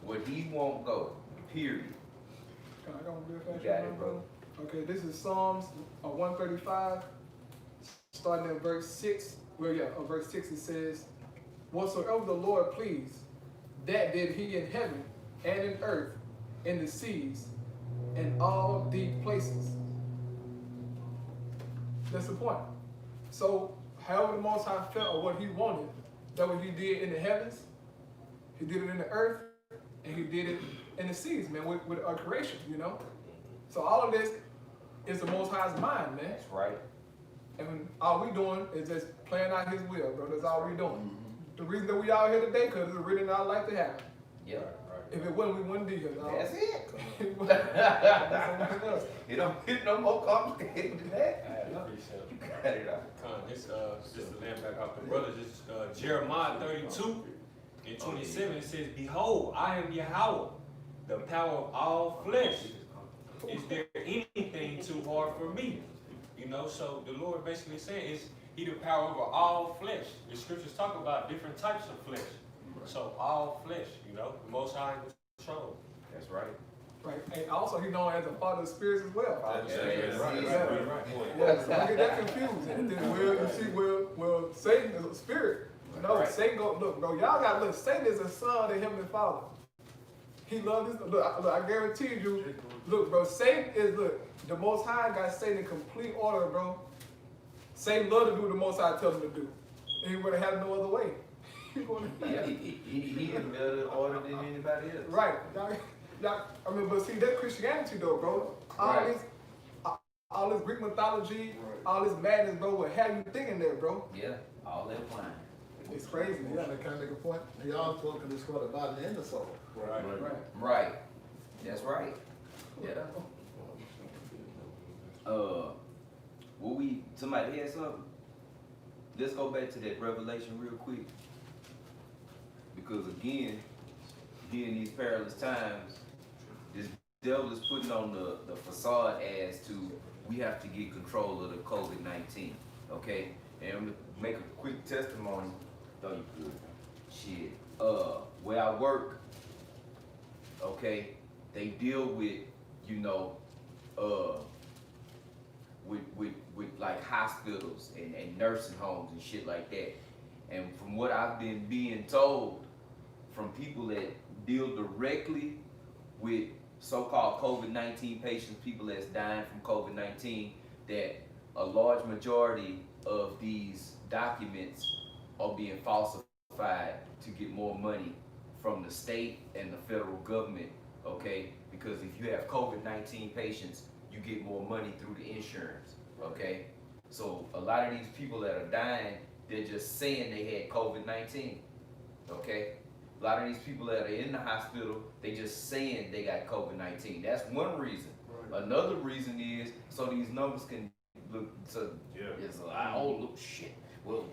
What he won't go. Period. Can I go real fast? You got it, bro. Okay, this is Psalms 135, starting at verse 6. Well, yeah, verse 6 it says, "Whatsoever the Lord pleased, that did he in heaven and in earth, in the seas, and all deep places." That's the point. So, however the Most High felt or what he wanted, that what he did in the heavens, he did it in the earth, and he did it in the seas, man, with our creation, So all of this is the Most High's mind, man. That's right. And all we doing is just playing out his will, bro. That's all we doing. The reason that we out here today, because it's really not like to happen. Yeah. If it wasn't, we wouldn't be here, dog. That's it. That's what it was. It don't get no more complicated than that. I appreciate You got it out. This just to land back off the brother, just Jeremiah 32 and 27, it says, "Behold, I am Yahweh, the power of all flesh. Is there anything too hard for me?" So the Lord basically saying is he the power over all flesh. The scriptures talk about different types of flesh. So all flesh, the Most High sure. That's right. Right. And also he known as the father of spirits as well. That's Yeah, it. yeah, Right, yeah. right, right. Yeah, so don't get that confused. And then well, Satan is a spirit. No, Right. Satan look, bro, y'all got look, Satan is a son of the heavenly father. He loves this. Look, I guarantee you, look, bro, Satan is the most high got Satan in complete order, bro. Satan love to do what the most high tells him to do. And he would have had no other way. Yeah, he in better order than anybody else. Right. Y'all, I mean, but see, that's Christianity though, bro. Right. All this Greek mythology, all this madness, bro, what have you thinking there, bro? Yeah, all that wine. It's crazy. Yeah, they kind of make a point. Y'all talking this for the body and the soul. Right. Right. Right. That's right. Yeah. Somebody had something? Let's go back to that revelation real quick. Because again, here in these perilous times, this devil is putting on the facade as to we have to get control of the COVID-19. Okay? And I'm gonna make a quick testimony. Thought you could. Shit. Where I work, okay, they deal with, you know, with like hospitals and nursing homes and shit like that. And from what I've been being told from people that deal directly with so-called COVID-19 patients, people that's dying from COVID-19, that a large majority of these documents are being falsified to get more money from the state and the federal government, okay? Because if you have COVID-19 patients, you get more money through the insurance, okay? So a lot of these people that are dying, they're just saying they had COVID-19, okay? A lot of these people that are in the hospital, they just saying they got COVID-19. That's one reason. Right. Another reason is so these numbers can look, so Yeah. it's like, oh, look, shit. Well,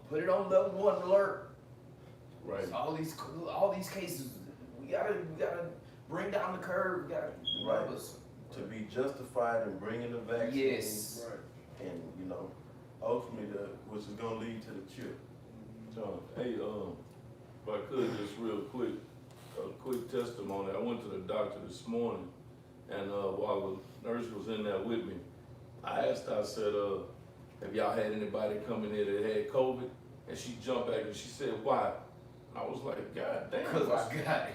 put it on level 1 alert. Right. So all these cases, we gotta bring down the curve. We gotta Right. numbers. To be justified in bringing the vaccine. Yes. And, you know, ultimately, which is gonna lead to the cure. John, hey, if I could just real quick, a quick testimony. I went to the doctor this morning, and while the nurse was in there with me, I asked her, I said, have y'all had anybody come in here that had COVID? And she jumped back and she said, why? I was like, God damn. Cause I got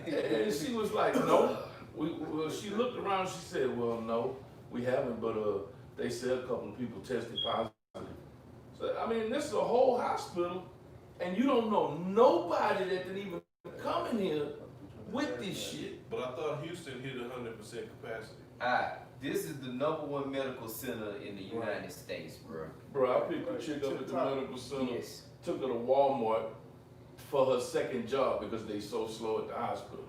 it. And she was like, no. Well, she looked around, she said, well, no, we haven't, but they said a couple of people tested positive. So, I mean, this is a whole hospital, and you don't know nobody that can even come in here with this shit. But I thought Houston hit 100% capacity. This is the #1 medical center in the United States, bro. Bro, I picked a chick up at the medical center, Yes. took her to Walmart for her second job because they so slow at the hospital.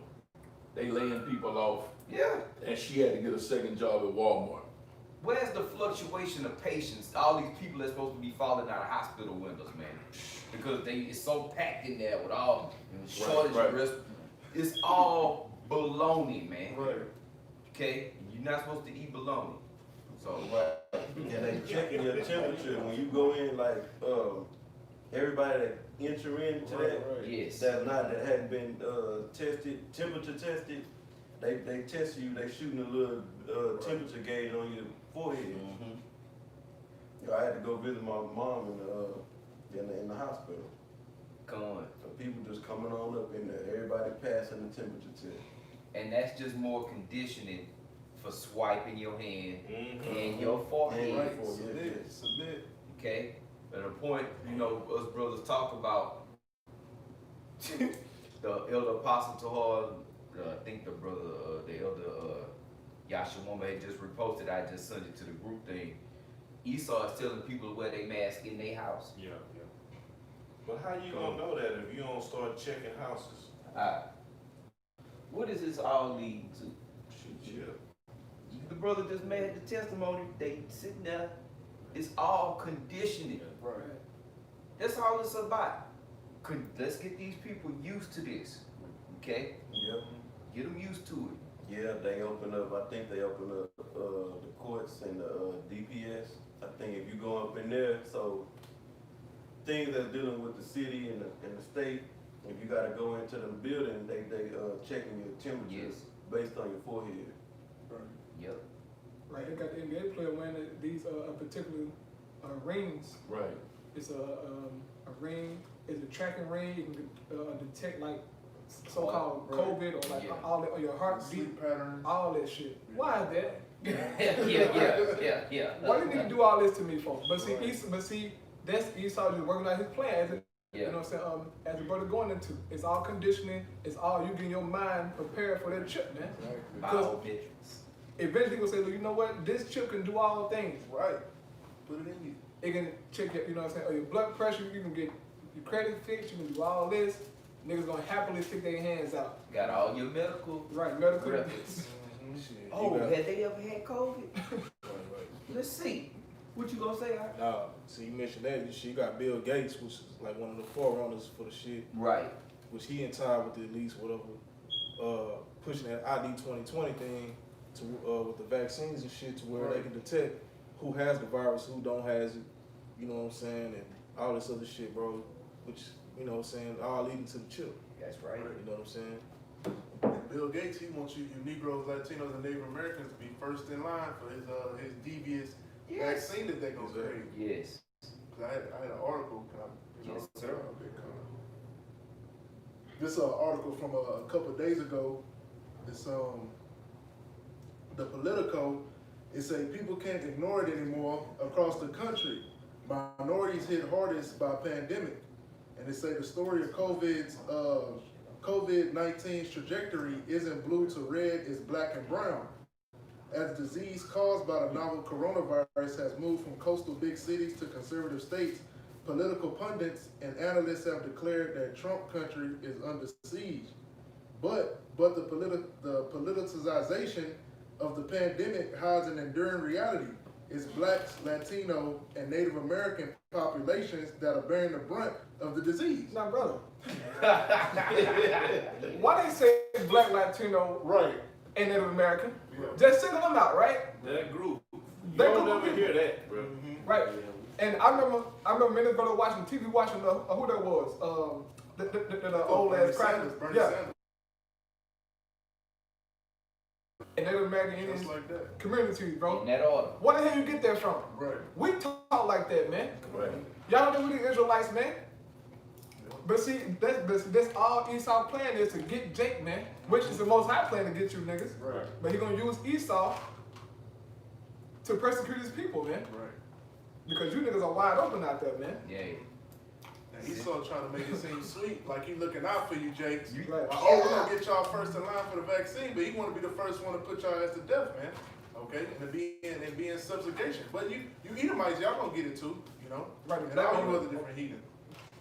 They laying people off, Yeah. and she had to get a second job at Walmart. Where's the fluctuation of patients? All these people that's supposed to be falling out of hospital windows, man. Because it's so packed in there with all shortage of risk. It's all baloney, man. Right. Okay? You're not supposed to eat baloney. So, And they checking your temperature when you go in, like, everybody that enter into that, yes. that hadn't been tested, temperature tested, they test you, they shooting a little temperature gauge on your forehead. Mm-hmm. You know, I had to go visit my mom in the hospital. Come on. So people just coming on up in there, everybody passing the temperature test. And that's just more conditioning for swiping your hand Mm-hmm. and your forehead. Right. Submit. Okay? At a point, you know, us brothers talk about the elder apostle to her, I think the elder Yasha woman had just reposted, I just sent it to the group thing. Esau is telling people to wear their mask in their house. Yeah. But how you gonna know that if you don't start checking houses? What does this all lead to? Yeah. The brother just made the testimony. They sitting there. It's all conditioning. Right. That's all it's about. Let's get these people used to this. Okay? Yep. Get them used to it. Yeah, they open up, I think they open up the courts and the DPS. I think if you go up in there, so things that's dealing with the city and the state, If you gotta go into the building, they checking your temperature Yes. based on your forehead. Yep. Right, they got the NBA player wearing these particular rings. Right. It's a ring. It's a tracking ring. You can detect like so-called Right. COVID or like Yeah. all that, or your heartbeat, Sleep patterns. all that shit. Why is that? Yeah. Why do you need to do all this to me, folks? But see, that's Esau just working out his plan. As a, you know what I'm saying? As the brother going into, it's all conditioning. It's all you getting your mind prepared for that chip, man. Because Biometrics. eventually gonna say, look, you know what? This chip can do all things. Right. Put it in you. It can check your, you know what I'm saying, or your blood pressure. You can get your credit fixed. You can do all this. Niggas gonna happily stick their hands out. Got all your medical Right, medical. records. Shit, you Oh, got- had they ever had COVID? Right. Let's see. What you gonna say? Art? Nah, see, you mentioned that. You got Bill Gates, which is like one of the forerunners for the shit, Right. which he in tie with at least whatever, pushing that ID 2020 thing to with the vaccines and shit to where they can detect who has the virus, who don't has it. You know what I'm saying, and all this other shit, bro. Which you know what I'm saying, all leading to the chip. That's right. You know what I'm saying? And Bill Gates, he wants you Negroes, Latinos, and Native Americans to be first in line for his devious Yes. vaccine that they gonna create. Yes. 'Cause I had an article. Yes, sir. This article from a couple of days ago. It's the Politico. It say people can't ignore it anymore across the country. Minorities hit hardest by pandemic, and it say the story of COVID-19's trajectory isn't blue to red, it's black and brown. As disease caused by the novel coronavirus has moved from coastal big cities to conservative states, political pundits and analysts have declared that Trump country is under siege. But the politicization of the pandemic hides an enduring reality. It's blacks, Latino, and Native American populations that are bearing the brunt of the disease. Now, brother, why they say black, Latino, Right. and Native American? Just single them out, right? That group. You That don't group of never hear that, bro. Right. And I remember minutes ago watching TV, watching who that was, the old ass cracker. Bernie Yeah. Sanders. And Native American Just Indian like that. communities, bro. In that order. Where the hell you get that from? Right. We talk like that, man. Right. Y'all don't know who the Israelites, man. But see, that's all Esau plan is to get Jake, man. Which is the most high plan to get you niggas. Right. But he gonna use Esau to persecute his people, man. Right. Because you niggas are wide open out there, man. Yeah. And Esau trying to make it seem sweet, like he looking out for you, Jakes. Right. Oh, we're gonna get y'all first in line for the vaccine, but he want to be the first one to put y'all ass to death, man. Okay, and be in subjugation. But you Edomites, y'all gonna get it too, you know. Right, And black all you woman. other different heathen.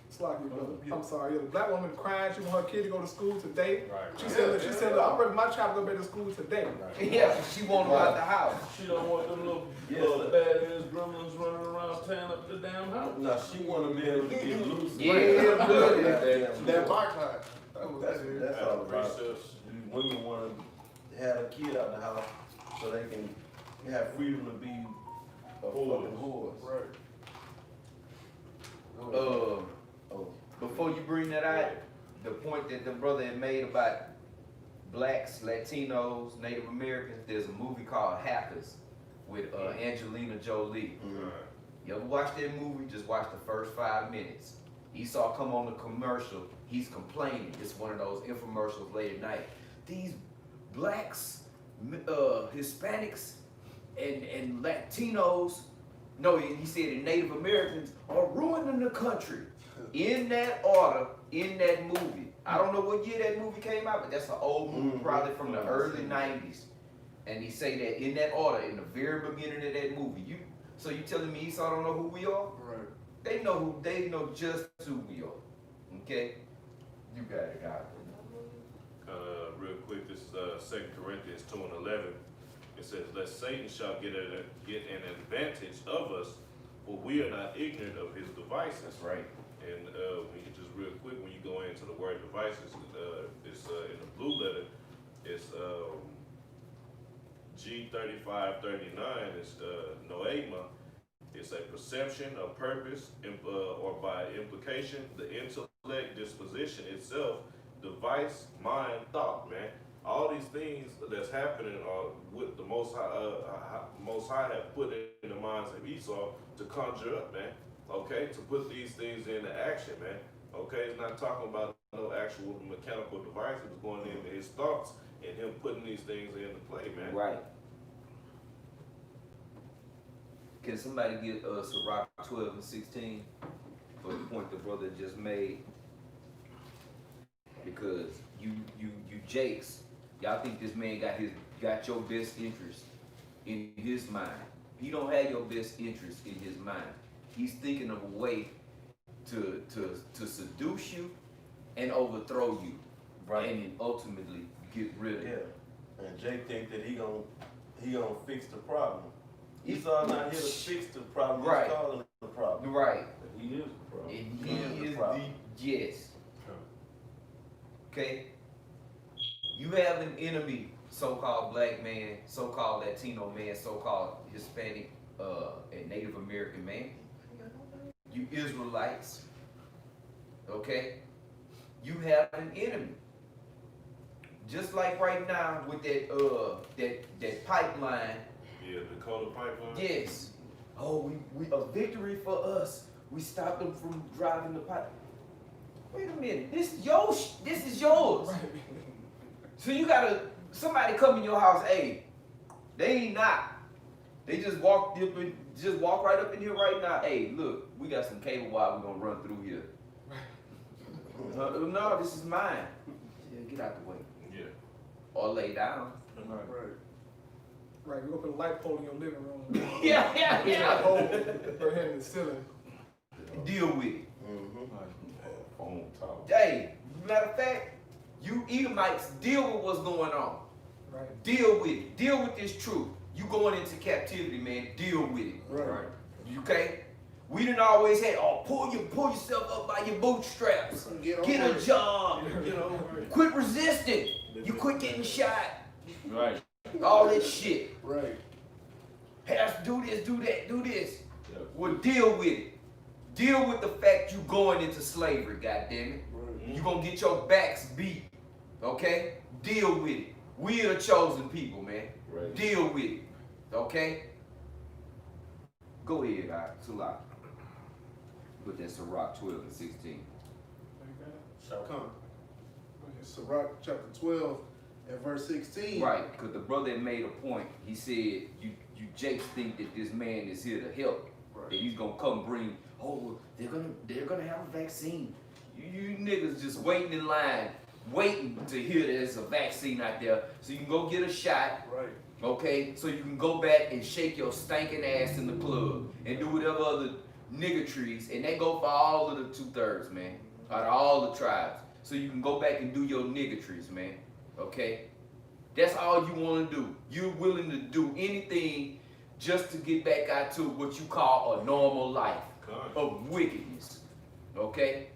Sloppy, brother. Yeah. I'm sorry. Yeah, the black woman crying. She want her kid to go to school today. Right. She said, look, I'm ready for my child to go back to school today. Yeah, she won't go out the house. She don't want them little Yes, badass gremlins running around tearing up the damn house. Now she wanna be able to get loose. Yeah, good. That boycott. That's all about. Precepts. Women wanna have a kid out the house so they can have freedom to be a fucking horse. Right. Before you bring that out, the point that the brother had made about blacks, Latinos, Native Americans, there's a movie called Hackers with Angelina Jolie. You ever watch that movie? Just watch the first 5 minutes. Esau come on the commercial, he's complaining. It's one of those infomercials late at night. These blacks, Hispanics, and Latinos, no, he said the Native Americans are ruining the country. In that order, in that movie. I don't know what year that movie came out, but that's an old movie, probably from the early 90s. And he say that in that order, in the very beginning of that movie. So you telling me Esau don't know who we are? Right. They know just who we are. Okay? You got it, God. Real quick, this is 2 Corinthians 2:11. It says, "Lest Satan shall get an advantage of us, for we are not ignorant of his devices." That's right. And when you just real quick, when you go into the word devices, it's in the blue letter. It's G3539. It's noema. It's a perception, a purpose, or by implication, the intellect intellect, disposition itself, device, mind, thought, man. All these things that's happening are with the Most High have put in the minds of Esau to conjure up, man. Okay, to put these things into action, man. Okay, it's not talking about no actual mechanical device. It's going into his thoughts and him putting these things into play, man. Right. Can somebody get Sirach 12 and 16 for the point the brother just made? Because you Jakes, y'all think this man got your best interest in his mind. He don't have your best interest in his mind. He's thinking of a way to seduce you and overthrow you, Right. and then ultimately get rid of you. Yeah. And Jake think that he gonna fix the problem. Esau's not here to fix the problem. Right. He's calling it the problem. Right. But he is the problem. And He he is problem. yes. Okay? You have an enemy, so-called black man, so-called Latino man, so-called Hispanic and Native American man. You Israelites. Okay? You have an enemy. Just like right now with that pipeline. Yeah, the Dakota pipeline. Yes. Oh, we a victory for us. We stopped them from driving the pipe. Wait a minute. This is yours. Right. So you gotta somebody come in your house. Hey, they ain't not. They just walk right up in here right now. Hey, look, we got some cable wire we're gonna run through here. No, this is mine. Yeah, get out the way. Yeah. Or lay down. Right. Right, we're gonna put a light pole in your living room. Yeah. Pole right here in the ceiling. Deal with it. Phone talk. Hey, matter of fact, you Edomites deal with what's going on. Right. Deal with it. Deal with this truth. You going into captivity, man. Deal with it. Right. Okay? We didn't always have, pull yourself up by your bootstraps. Get Get over a it. job. You know, Quit resisting. You quit getting shot. Right. All that shit. Right. Has to do this, do that, do this. Yeah. Well, deal with it. Deal with the fact you going into slavery, goddammit. Right. You gonna get your backs beat. Okay? Deal with it. We are the chosen people, man. Right. Deal with it. Okay? Go ahead, all right. Salah. Put that Sirach 12 and 16. Come. Sirach chapter 12 and verse 16. Right, because the brother made a point. He said, you Jakes think that this man is here to help. Right. That he's gonna come bring, they're gonna have a vaccine. You niggas just waiting in line, waiting to hear there's a vaccine out there so you can go get a shot. Right. Okay, so you can go back and shake your stinking ass in the club and do whatever other niggatries, and they go for all of the 2/3, man, out of all the tribes. So you can go back and do your niggatries, man. Okay, that's all you want to do. You're willing to do anything just to get back out to what you call a normal life of wickedness. Okay,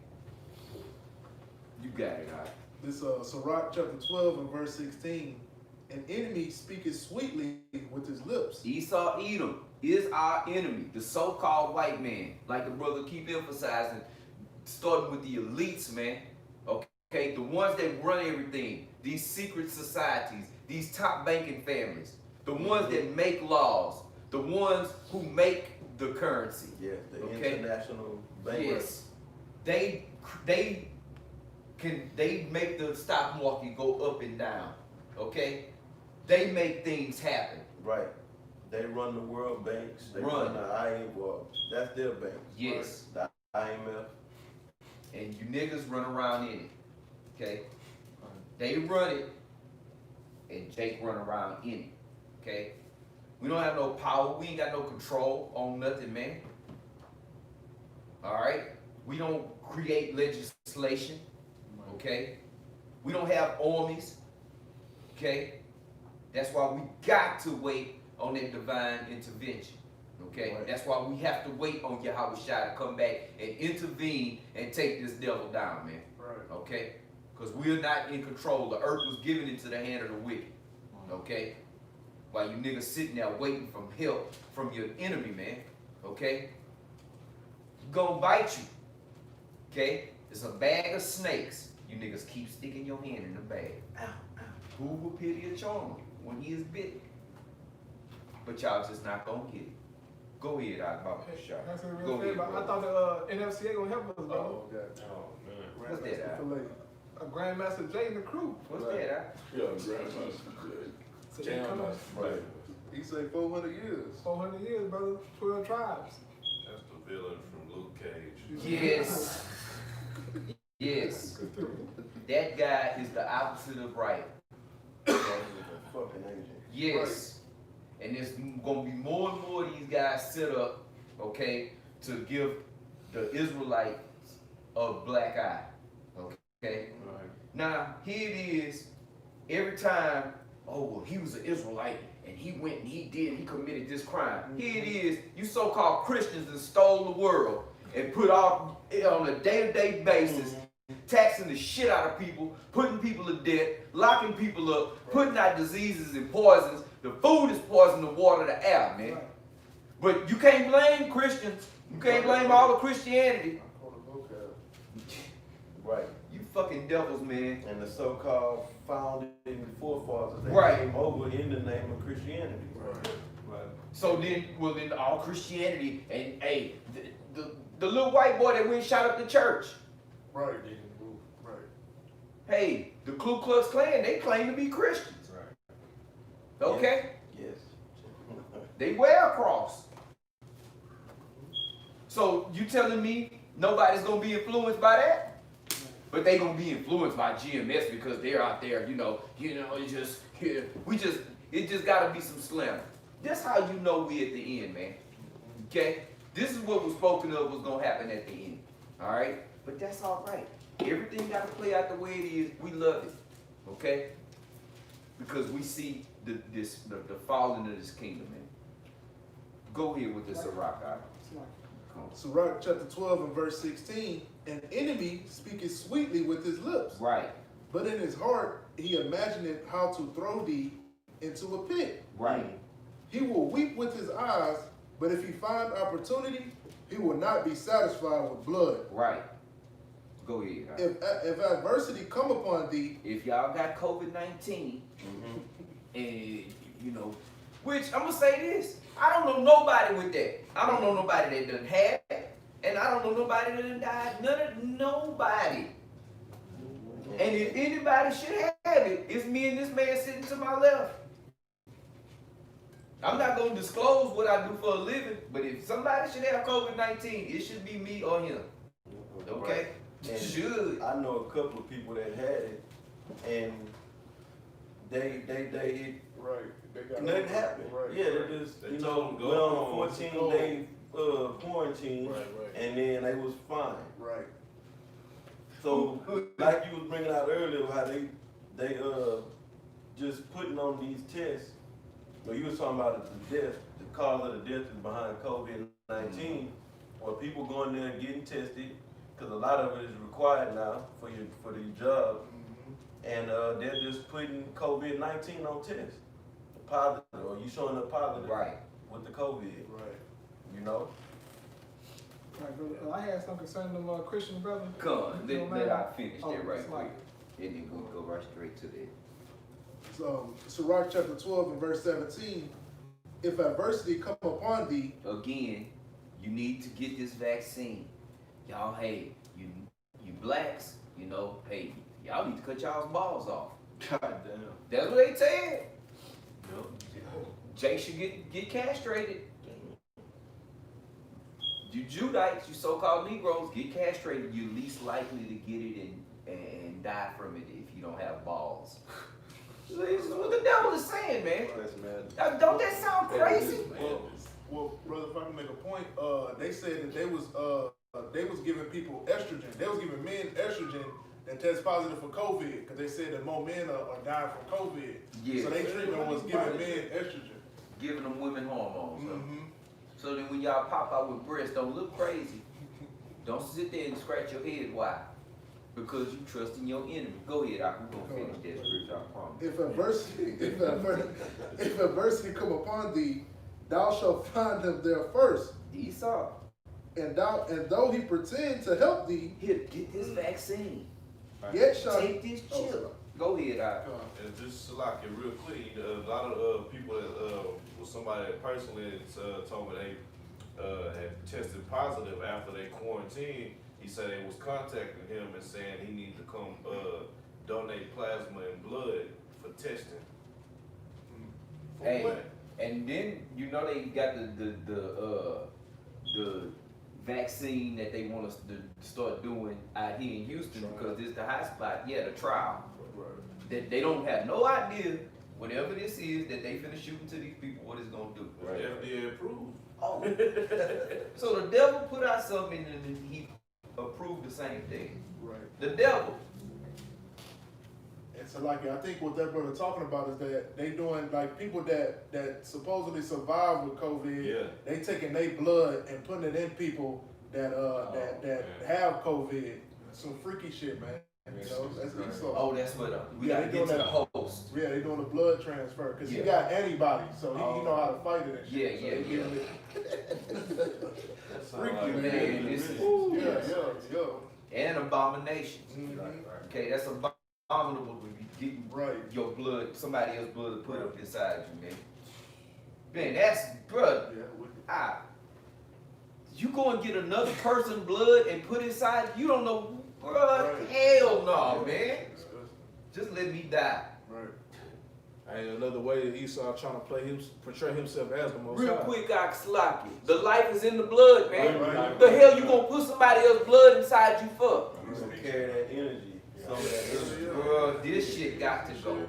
you got it, all right. This Sirach chapter 12 and verse 16. An enemy speaketh sweetly with his lips. Esau Edom is our enemy, the so-called white man. Like the brother keep emphasizing, starting with the elites, man. Okay, the ones that run everything, these secret societies, these top banking families, the ones that make laws, the ones who make the currency. Yeah, the Okay. international bank. Yes, they make the stock market go up and down. Okay, they make things happen. Right. They run the world banks. They run the IMF. Well, that's their bank. Yes. The IMF. And you niggas run around in it. Okay? They run it, and Jake run around in it. Okay? We don't have no power. We ain't got no control on nothing, man. Alright? We don't create legislation. Okay? We don't have armies. Okay? That's why we got to wait on that divine intervention. Okay? Right. That's why we have to wait on Yahweh Shai to come back and intervene and take this devil down, man. Right. Okay? Because we're not in control. The earth was given into the hand of the wicked. Okay? While you niggas sitting there waiting for help from your enemy, man. Okay? He gonna bite you. Okay? It's a bag of snakes. You niggas keep sticking your hand in the bag. Ow, ow. Who will pity a charmer when he is bitten? But y'all just not gonna get it. Go ahead, I about the shot. That's what Go we ahead, but I bro. thought the NFCA gonna help us, bro. Oh, God. Oh, man. What's that? A Grandmaster Jay and the crew. What's that? Yeah, grandmaster. So they come up Right. He say 400 years. 400 years, brother. 12 tribes. That's the villain from Luke Cage. Yes. Yes. That guy is the opposite of right. Fucking agent. Yes. And there's gonna be more and more of these guys set up, okay, to give the Israelites a black eye. Okay? Right. Now, here it is, every time, oh, well, he was an Israelite, and he went and he committed this crime. Here it is, you so-called Christians that stole the world and put off it on a day-to-day basis, taxing the shit out of people, putting people to death, locking people up, putting out diseases and poisons. The food is poison, the water, the air, man. But you can't blame Christians. You can't blame all of Christianity. Right. You fucking devils, man. And the so-called founding forefathers that Right. came over in the name of Christianity. Right. So then, well, then all Christianity and hey, the little white boy that went and shot up the church. Right. Right. Hey, the Ku Klux Klan, they claim to be Christians. Right. Okay? Yes. They wear a cross. So you telling me nobody's gonna be influenced by that? But they gonna be influenced by GMS because they're out there, it just gotta be some slam. That's how you know we at the end, man. Okay? This is what was spoken of was gonna happen at the end. Alright? But that's alright. Everything gotta play out the way it is. We love it. Okay? Because we see the falling of this kingdom, man. Go ahead with this Sirach. Sirach chapter 12 and verse 16, an enemy speaketh sweetly with his lips, Right, but in his heart he imagineth how to throw thee into a pit. right. He will weep with his eyes, but if he find opportunity, he will not be satisfied with blood. Right. Go ahead. If adversity come upon thee, If y'all got COVID-19, and which I'm gonna say this, I don't know nobody with that. I don't know nobody that done had it, and I don't know nobody that done died. Nobody. And if anybody should have it, it's me and this man sitting to my left. I'm not gonna disclose what I do for a living, but if somebody should have COVID-19, it should be me or him. Okay? And Should. I know a couple of people that had it, and they right, they got nothing happened. Right, Yeah, right. they just They went told them, on go a on. 14-day quarantine, Right, right. and then they was fine. Right. So, like you was bringing out earlier, how they just putting on these tests. Well, you was talking about the death, the cause of the death is behind COVID-19, or people going there and getting tested, because a lot of it is required now for the job, and they're just putting COVID-19 on test, positive, or you showing up positive Right. with the COVID, Right. you know. Right, brother. I had some concerning them Christian brothers. Come on, let I finish Oh, that right it's quick. like- And then we'll go right straight to that. So Sirach chapter 12 and verse 17, if adversity come upon thee, Again, you need to get this vaccine. Y'all, hey, you blacks, hey, y'all need to cut y'all's balls off. God damn. That's what they said. Jay should get castrated. You Judites, you so-called Negroes, get castrated. You're least likely to get it and die from it if you don't have balls. This is what the devil is saying, man. That's mad. Don't that sound crazy? well, brother, if I can make a point, they said that they was giving people estrogen. They was giving men estrogen that test positive for COVID, because they said that more men are dying from COVID. Yeah. So their treatment was giving men estrogen. Giving them women hormones. Huh? Mm-hmm. So then when y'all pop out with breasts, don't look crazy. Don't sit there and scratch your head. Why? Because you trust in your enemy. Go ahead, I'm gonna finish that scripture, I promise. If adversity come upon thee, thou shalt find him there first. Esau. and though he pretend to help thee, Here, get this vaccine. yet shall he. Take this chip. Go ahead, And just like it real quick, a lot of people that was somebody that personally told me they had tested positive after they quarantined. He said they was contacting him and saying he needed to come donate plasma and blood for testing. For Hey, what? and then you know they got the vaccine that they want us to start doing out here in Houston because this the hot spot. Yeah, the trial. That they don't have no idea whatever this is that they finna shooting to these people what it's gonna do. Right. FDA approved. Oh, so the devil put out something and he approved the same thing. Right. The devil. And so, like, I think what that brother talking about is that they doing, like, people that supposedly survive with COVID, Yeah. they taking their blood and putting it in people that have COVID. Some freaky shit, man. You know, that's Esau. Oh, that's what we Yeah, gotta they get to doing the that. host. Yeah, they doing the blood transfer because he Yeah. got antibodies, so he know how to fight it and Yeah, shit. So yeah, they yeah. giving it- That sound Freaky, like man, this is- Yeah. And abominations. Mhm. Okay, that's abominable when you getting Right. your blood, somebody else's blood put up inside you, man. Man, that's bruh. Yeah. You go and get another person's blood and put inside, you don't know, bruh, Right. hell no, man. Just let me die. Right. Hey, another way that Esau trying to portray himself as the Most Real High. quick, Oxlocky. The life is in the blood, man. Right. The hell you gonna put somebody else's blood inside you for? You gonna carry that energy, some of that energy. Bruh, this shit got to go.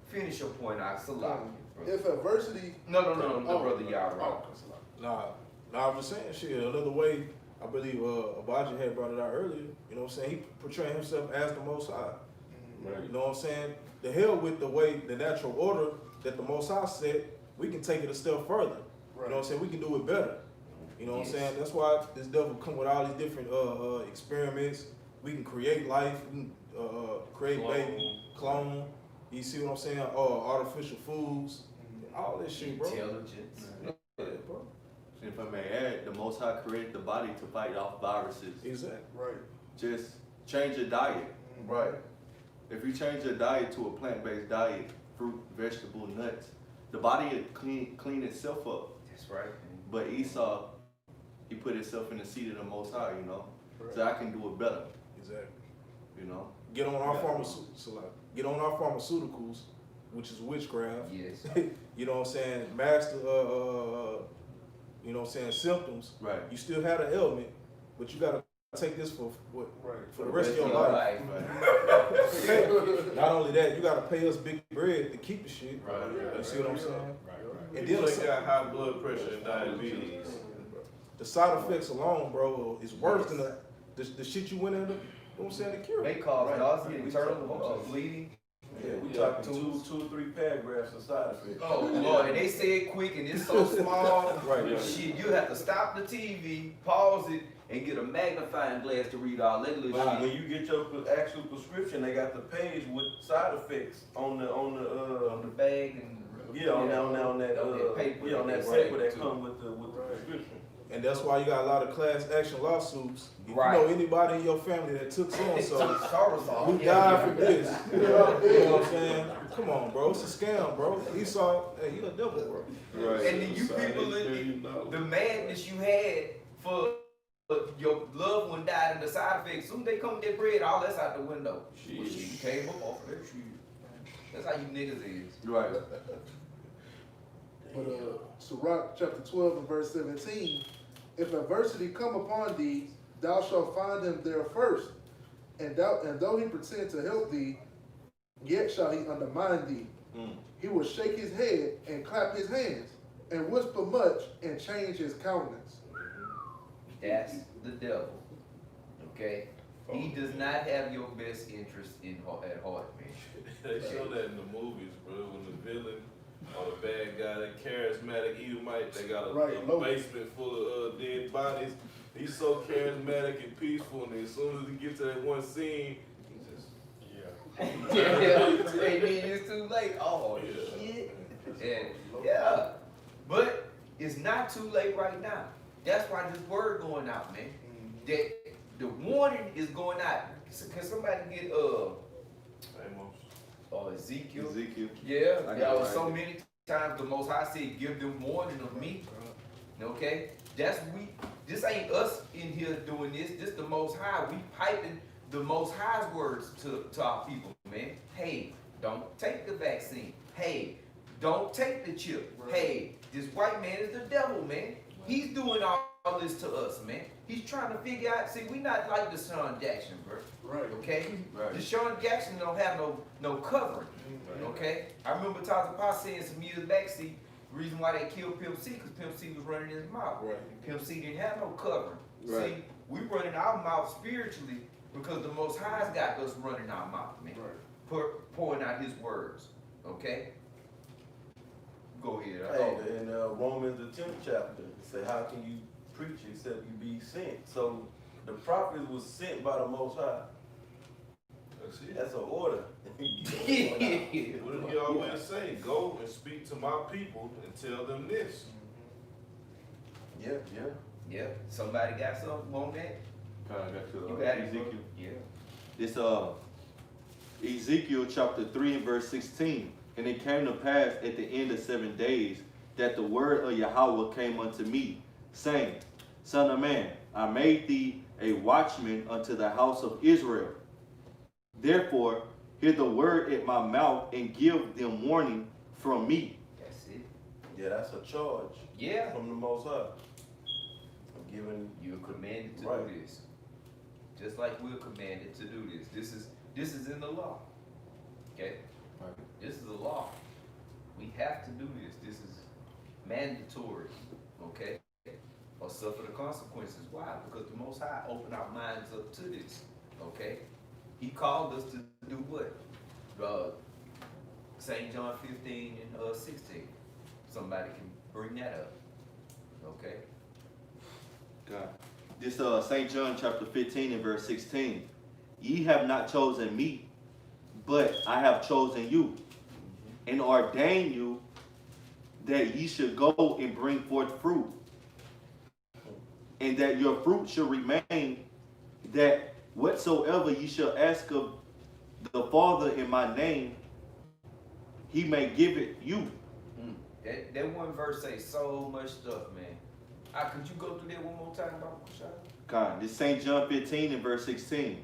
Finish your point, Oxlocky. If adversity. No, the brother y'all wrong. Nah, I'm just saying, shit, another way, I believe Abijah had brought it out earlier, you know what I'm saying? He portraying himself as the Most High. Right. You know what I'm saying? The hell with the way, the natural order that the Most High set, we can take it a step further. You know what I'm saying? We can do it better. You know what I'm saying? That's why this devil come with all these different experiments. We can create life, we can create baby, clone. You see what I'm saying? Artificial foods, all this shit, bro. Intelligence. Yeah, bro. If I may add, the Most High created the body to fight off viruses. Exactly. Right. Just change your diet. Right. If you change your diet to a plant-based diet, fruit, vegetable, nuts, the body will clean itself up. That's right. But Esau, he put himself in the seat of the Most High, you know, so I can do it better, Exactly. you know. Get on our pharmaceuticals, which is witchcraft. Yes. You know what I'm saying? Master, you know what I'm saying, symptoms. Right. You still had an ailment, but you gotta take this for what? Right. For the rest of your life. Not only that, you gotta pay us big bread to keep the shit. Right. You see what I'm saying? And People then ain't got high blood pressure and diabetes. the side effects alone, bro, is worse than the shit you went into. You know what I'm saying? The cure. They cause nausea, internal bleeding. Yeah, we talking two or three paragraphs of side effects. Oh Lord, and they say it quick and it's so small. Right. Shit, you have to stop the TV, pause it, and get a magnifying glass to read all that little But when shit. you get your actual prescription, they got the page with side effects on the On the bag and on that paper on that they paper write that too. come with the prescription. And that's why you got a lot of class action lawsuits. If Right. you know anybody in your family that took so-and-so, Sorrowful. who died from this, you know what I'm saying? Come on, bro, it's a scam, bro. Esau, hey, you a devil, bro. Right. And then you people, the madness you had for your loved one died and the side effects, soon they come with their bread, all that's out the window. Well, she came up off of that shit. That's how you niggas is. Right. But Sirach chapter 12 and verse 17, if adversity come upon thee, thou shalt find him there first, and though he pretend to help thee, yet shall he undermine thee. He will shake his head and clap his hands, and whisper much and change his countenance. That's the devil. Okay? He does not have your best interest at heart, man. They show that in the movies, bro. When the villain or the bad guy, that charismatic Edomite, they got a basement full of dead bodies. He's so charismatic and peaceful, and as soon as he gets to that one scene, he just And then it's too late. Oh shit. And yeah. But it's not too late right now. That's why this word going out, man. That the warning is going out. Can somebody get Ezekiel? Ezekiel. Yeah, I got there it was right so here. many times the Most High said, "Give them warning of me." Okay, that's we. This ain't us in here doing this. This the Most High. We piping the Most High's words to our people, man. Hey, don't take the vaccine. Hey, don't take the chip. Right. Hey, this white man is the devil, man. He's doing all this to us, man. He's trying to figure out. See, we not like Deshaun Jackson, bro. Right. Okay, Right. Deshaun Jackson don't have no covering. Okay, I remember Taza Pa saying some years back. See, the reason why they killed Pimp C because Pimp C was running his mouth. Right. Pimp C didn't have no covering. Right. See, we running our mouth spiritually because the Most High's got us running our mouth, man. Right. Pouring out His words. Okay. Go ahead. Hey, in Romans the 10th chapter, it say, how can you preach except you be sent? So the prophet was sent by the Most High. That's an order. What did he always say? Go and speak to my people and tell them this. Yeah. Yeah. Somebody got something on that? I got to, You got it, bro. Ezekiel. Yeah. It's Ezekiel chapter 3 and verse 16. And it came to pass at the end of 7 days that the word of Yahweh came unto me, saying, Son of man, I made thee a watchman unto the house of Israel. Therefore, hear the word at my mouth and give them warning from me. That's it. Yeah, that's a charge Yeah. from the Most High. I'm giving You're commanded to Right. do this. Just like we're commanded to do this. This is in the law. Okay? Right. This is the law. We have to do this. This is mandatory. Okay? Or suffer the consequences. Why? Because the Most High opened our minds up to this. Okay? He called us to do what? St. John 15 and 16. Somebody can bring that up. Okay? God. This St. John chapter 15 and verse 16. Ye have not chosen me, but I have chosen you, and ordained you that ye should go and bring forth fruit, and that your fruit shall remain, that whatsoever ye shall ask of the Father in my name, he may give it you. That one verse say so much stuff, man. Could you go through that one more time, Baba Kushai? God, this St. John 15 and verse 16.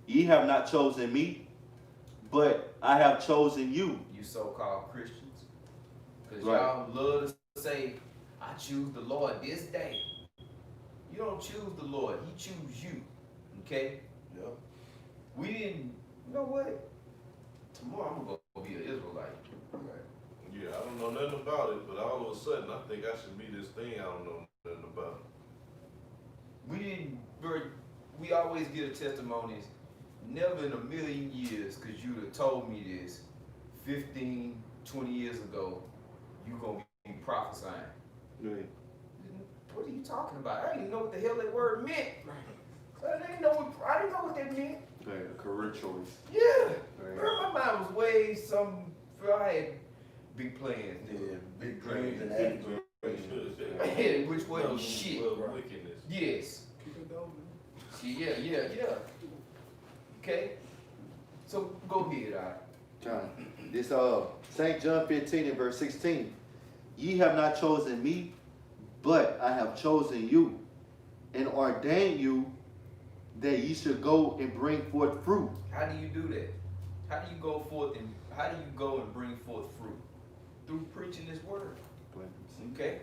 Ye have not chosen me, but I have chosen you. You so-called Christians. Because Right. y'all love to say, I choose the Lord this day. You don't choose the Lord. He choose you. Okay? Yep. We didn't, you know what? Tomorrow I'm going to be an Israelite. Yeah, I don't know nothing about it, but all of a sudden I think I should be this thing I don't know nothing about. We always get a testimonies. Never in a million years could you have told me this 15, 20 years ago, you going to be prophesying. Right. What are you talking about? I didn't even know what the hell that word meant. I didn't know what that meant. Right, a career choice. Yeah. Right. Girl, my mind was way I had big plans. Yeah, big dreams and aspirations. Which wasn't shit. Well, wickedness. Yes. Keep it going. Yeah. Okay. So go ahead, all right. John. This St. John 15 and verse 16. Ye have not chosen me, but I have chosen you, and ordained you that ye should go and bring forth fruit. How do you do that? How do you go and bring forth fruit? Through preaching this word. Okay.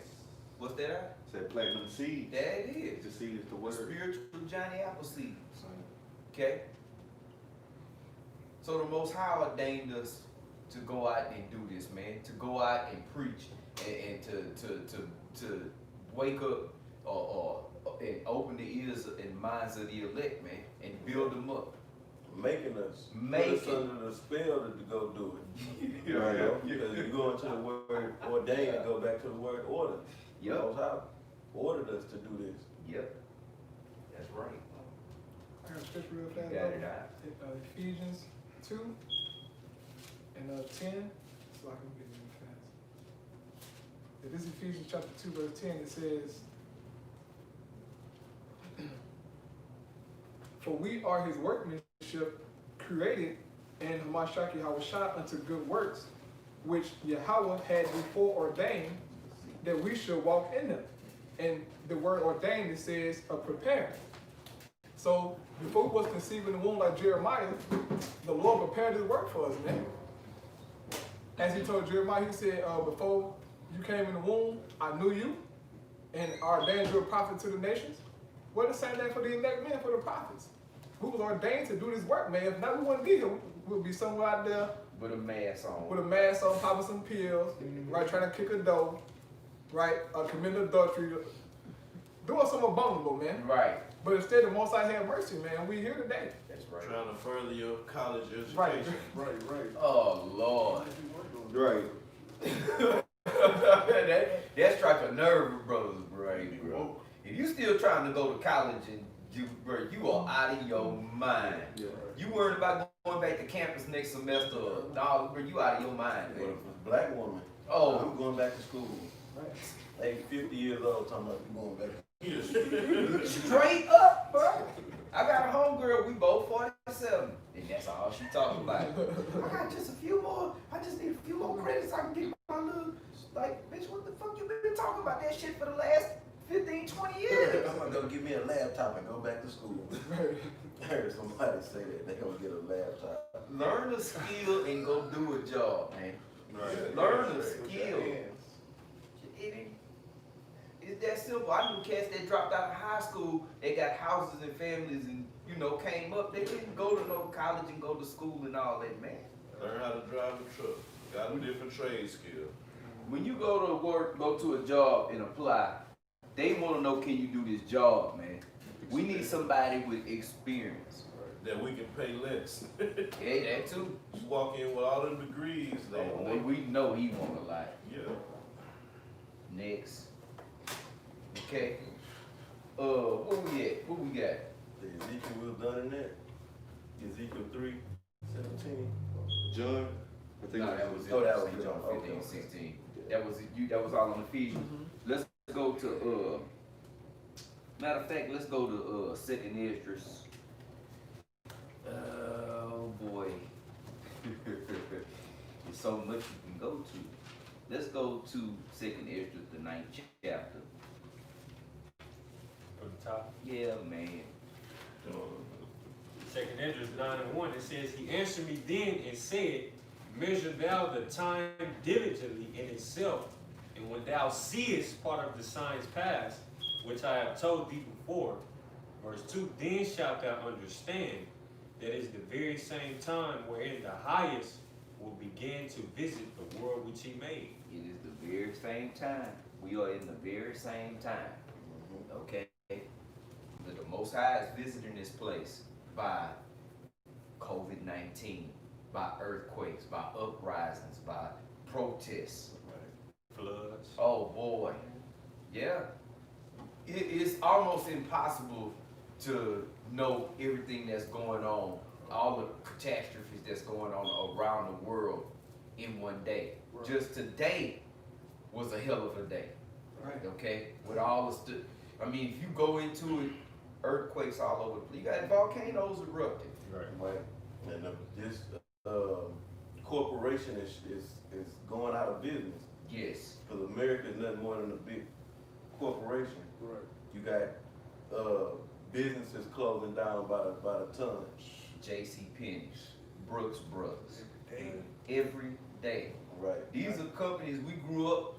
What's that? Said planting them seeds. That it is. The seed is the The word. spiritual Johnny Appleseed. Okay? So the Most High ordained us to go out and do this, man. To go out and preach and to wake up and open the ears and minds of the elect, man, and build them up. Making us. Making. Put us under the spell to go do it. Right. Because you go into the word ordained and go back to the word order. Yep. The Most High ordered us to do this. Yep. That's right. I got a scripture real You fast. got it out. Ephesians 2 and 10, so I can get it real fast. If this is Ephesians chapter 2, verse 10, it says, For we are his workmanship, created in Hamashaki Hawashah unto good works, which Yahweh had before ordained that we should walk in them. And the word ordained, it says, prepare. So before we was conceived in the womb like Jeremiah, the Lord prepared his work for us, man. As he told Jeremiah, he said, before you came in the womb, I knew you, and ordained you a prophet to the nations. Well, the same thing for the elect men, for the prophets. We was ordained to do this work, man. If not, we wouldn't be here. We would be somewhere out there With a mask on. with a mask on, popping some pills, right, trying to kick a dough, right, committing adultery, doing something abominable, man. Right. But instead, the Most High had mercy, man. We here today. That's right. Trying to further your college education. Right. Right. Oh Lord. Right. That strike a nerve with brothers, bro. If you still trying to go to college and you are out of your mind. Yeah. You worried about going back to campus next semester? No, bro, you out of your mind, But if man. it's a black woman, Oh, I'm going back to school. They 50 years old talking about you going back. straight up, bro. I got a homegirl. We both 47, and that's all she talking about. I got just a few more. I just need a few more credits. I can get my little. Like, bitch, what the fuck you been talking about that shit for the last 15, 20 years? I'm gonna go get me a laptop and go back to school. I heard somebody say that. They gonna get a laptop. Learn a skill and go do a job, man. Learn a skill. It's that simple. I knew cats that dropped out of high school, they got houses and families and, came up. They didn't go to no college and go to school and all that, man. Learn how to drive a truck. Got a different trade skill. When you go to work, go to a job and apply, they want to know, can you do this job, man? We need somebody with experience. That we can pay less. Yeah, that too. You walk in with all them degrees, We know he want a lot. yeah. Next. Okay. What we at? What we got? Ezekiel was done in that. Ezekiel 3:17. John, I think No, that was Oh, that was St. John John. 15, Okay. 16. That was all on Ephesians. Let's go to matter of fact, let's go to Second Esdras. Oh boy. There's so much you can go to. Let's go to Second Esdras, the 9th chapter. From the top. Yeah, man. Second Esdras 9:1, it says, He answered me then and said, Measure thou the time diligently in itself, and when thou seest part of the signs past, which I have told thee before. Verse 2, Then shalt thou understand that is the very same time wherein the highest will begin to visit the world which he made. It is the very same time. We are in the very same time. Okay? The Most High is visiting this place by COVID-19, by earthquakes, by uprisings, by protests. Floods. Oh boy. Yeah. It's almost impossible to know everything that's going on, all the catastrophes that's going on around the world in one day. Right. Just today was a hell of a day. Right. Okay? With all the if you go into it, earthquakes all over the place. You got volcanoes erupting. Right. And this corporation is going out of business. Yes. Because America is nothing more than a big corporation. Right. You got businesses closing down by the ton. J.C. Penney's, Brooks Brothers. Every day. Right. These are companies we grew up,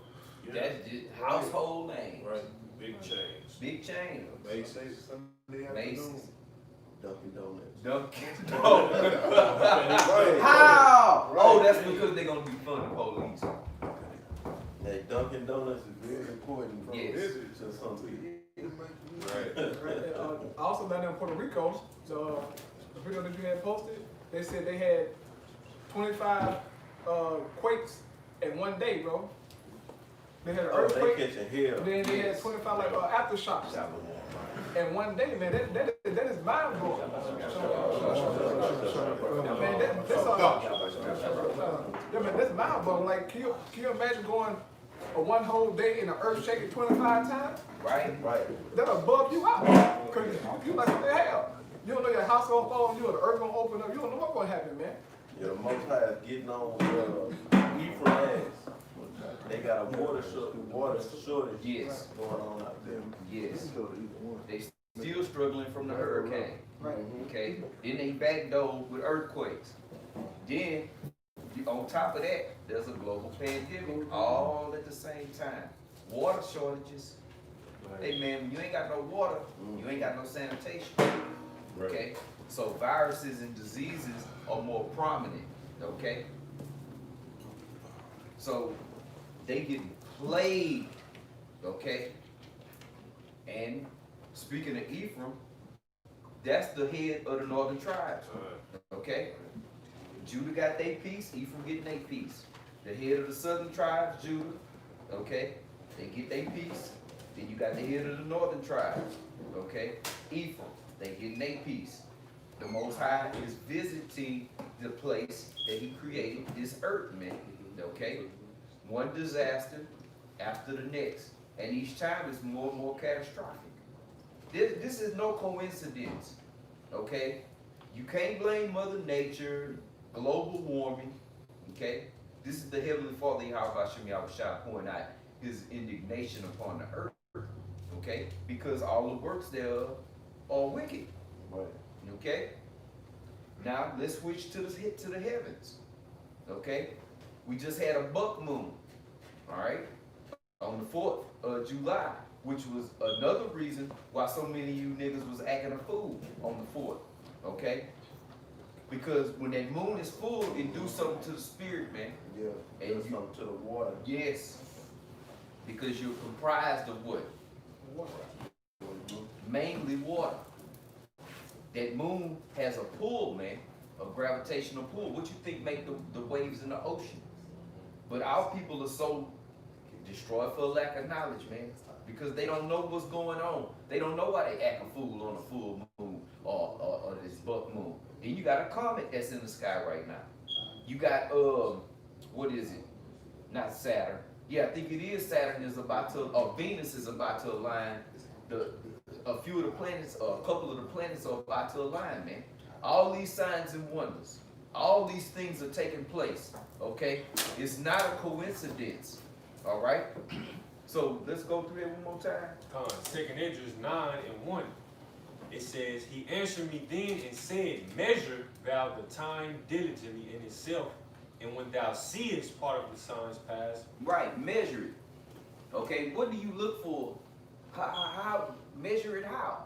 that's just household names. Right. Big change. Big chains. Macy's, Sunday Macy's. afternoon. Dunkin' Donuts. Dunkin' Donuts. How? Oh, that's because they're gonna be funding police. That Dunkin' Donuts is very important for Yes. to some people. Right. Also down there in Puerto Rico, the video that you had posted, they said they had 25 quakes in one day, bro. They had an Oh, they earthquake, catching hell. then they had 25 like aftershocks in one day, man. That is mind blowing. Man, that's mind blowing. Like, can you imagine going or one whole day in the earth shaking 25 times, Right? Right. that'll bug you out. Cause you like, what the hell? You don't know your house gonna fall on you or the earth gonna open up. You don't know what's gonna happen, man. Yeah, the Most High is getting on Ephraim ass. They got a water shortage Yes. going on out there. Yes. They still struggling from the hurricane. Right. Okay. Then they backdoored with earthquakes. Then on top of that, there's a global pandemic all at the same time. Water shortages. Hey man, when you ain't got no water, you ain't got no sanitation. Okay? So viruses and diseases are more prominent. Okay? So they getting plagued. Okay? And speaking of Ephraim, that's the head of the northern tribes. Okay? Judah got their piece, Ephraim getting their piece. The head of the southern tribes, Judah, okay? They get their piece. Then you got the head of the northern tribes, okay? Ephraim, they getting their piece. The Most High is visiting the place that he created, this earth, man, okay? One disaster after the next. And each time it's more and more catastrophic. This is no coincidence, okay? You can't blame Mother Nature, global warming, okay? This is the Heavenly Father, Yahweh Shem Yahushua, pouring out his indignation upon the earth, okay? Because all the works thereof are wicked, Right. okay? Now, let's switch to the heavens, okay? We just had a buck moon, all right? On the 4th of July, which was another reason why so many of you niggas was acting a fool on the 4th, okay? Because when that moon is full, it do something to the spirit, man. Yeah. And Do something to the water. Yes. Because you're comprised of what? Mainly water. That moon has a pull, man, a gravitational pull. What you think make the waves in the ocean? But our people are so destroyed for lack of knowledge, man. Because they don't know what's going on. They don't know why they act a fool on a full moon or this buck moon. Then you got a comet that's in the sky right now. You got what is it? Not Saturn. Yeah, I think it is Saturn is about to, or Venus is about to align. A few of the planets, or a couple of the planets are about to align, man. All these signs and wonders, all these things are taking place. Okay, it's not a coincidence. All right. So let's go through it one more time. 2 Esdras 9:1. It says, he answered me then and said, measure thou the time diligently in itself, and when thou seest part of the signs pass. Right, measure it. Okay, what do you look for? How measure it how?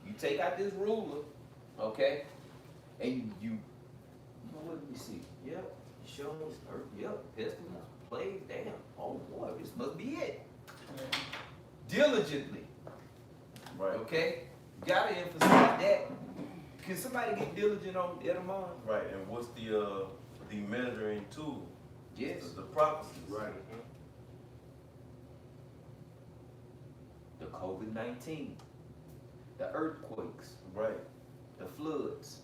You take out this ruler, okay, and you what do we see? Yep, shows, yep, pestilence, plague, damn. Oh boy, this must be it. Diligently. Right. Okay? Gotta emphasize that. Can somebody get diligent on Edamon? Right. And what's the measuring tool? Yes. The prophecies. Right. The COVID-19, the earthquakes, Right. the floods.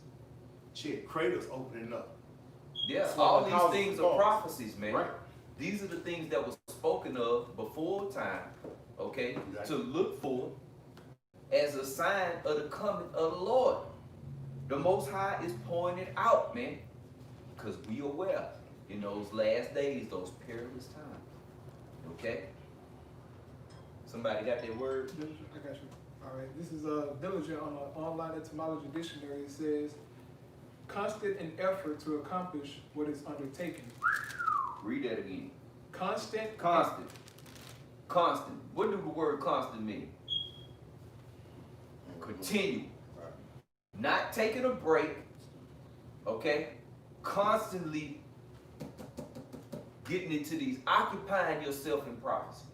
Shit, craters opening up. Yeah, That's all what these causes things the are falls. prophecies, man. Right. These are the things that was spoken of before time, okay, to look for as a sign of the coming of the Lord. The Most High is pouring it out, man, because we are aware in those last days, those perilous times, okay? Somebody got that word? I got you. All right. This is diligent on the online etymology dictionary. It says, constant in effort to accomplish what is undertaken. Read that again. Constant. Constant. Constant. What do the word constant mean? Continue. Not taking a break. Okay? Constantly getting into these, occupying yourself in prophecy.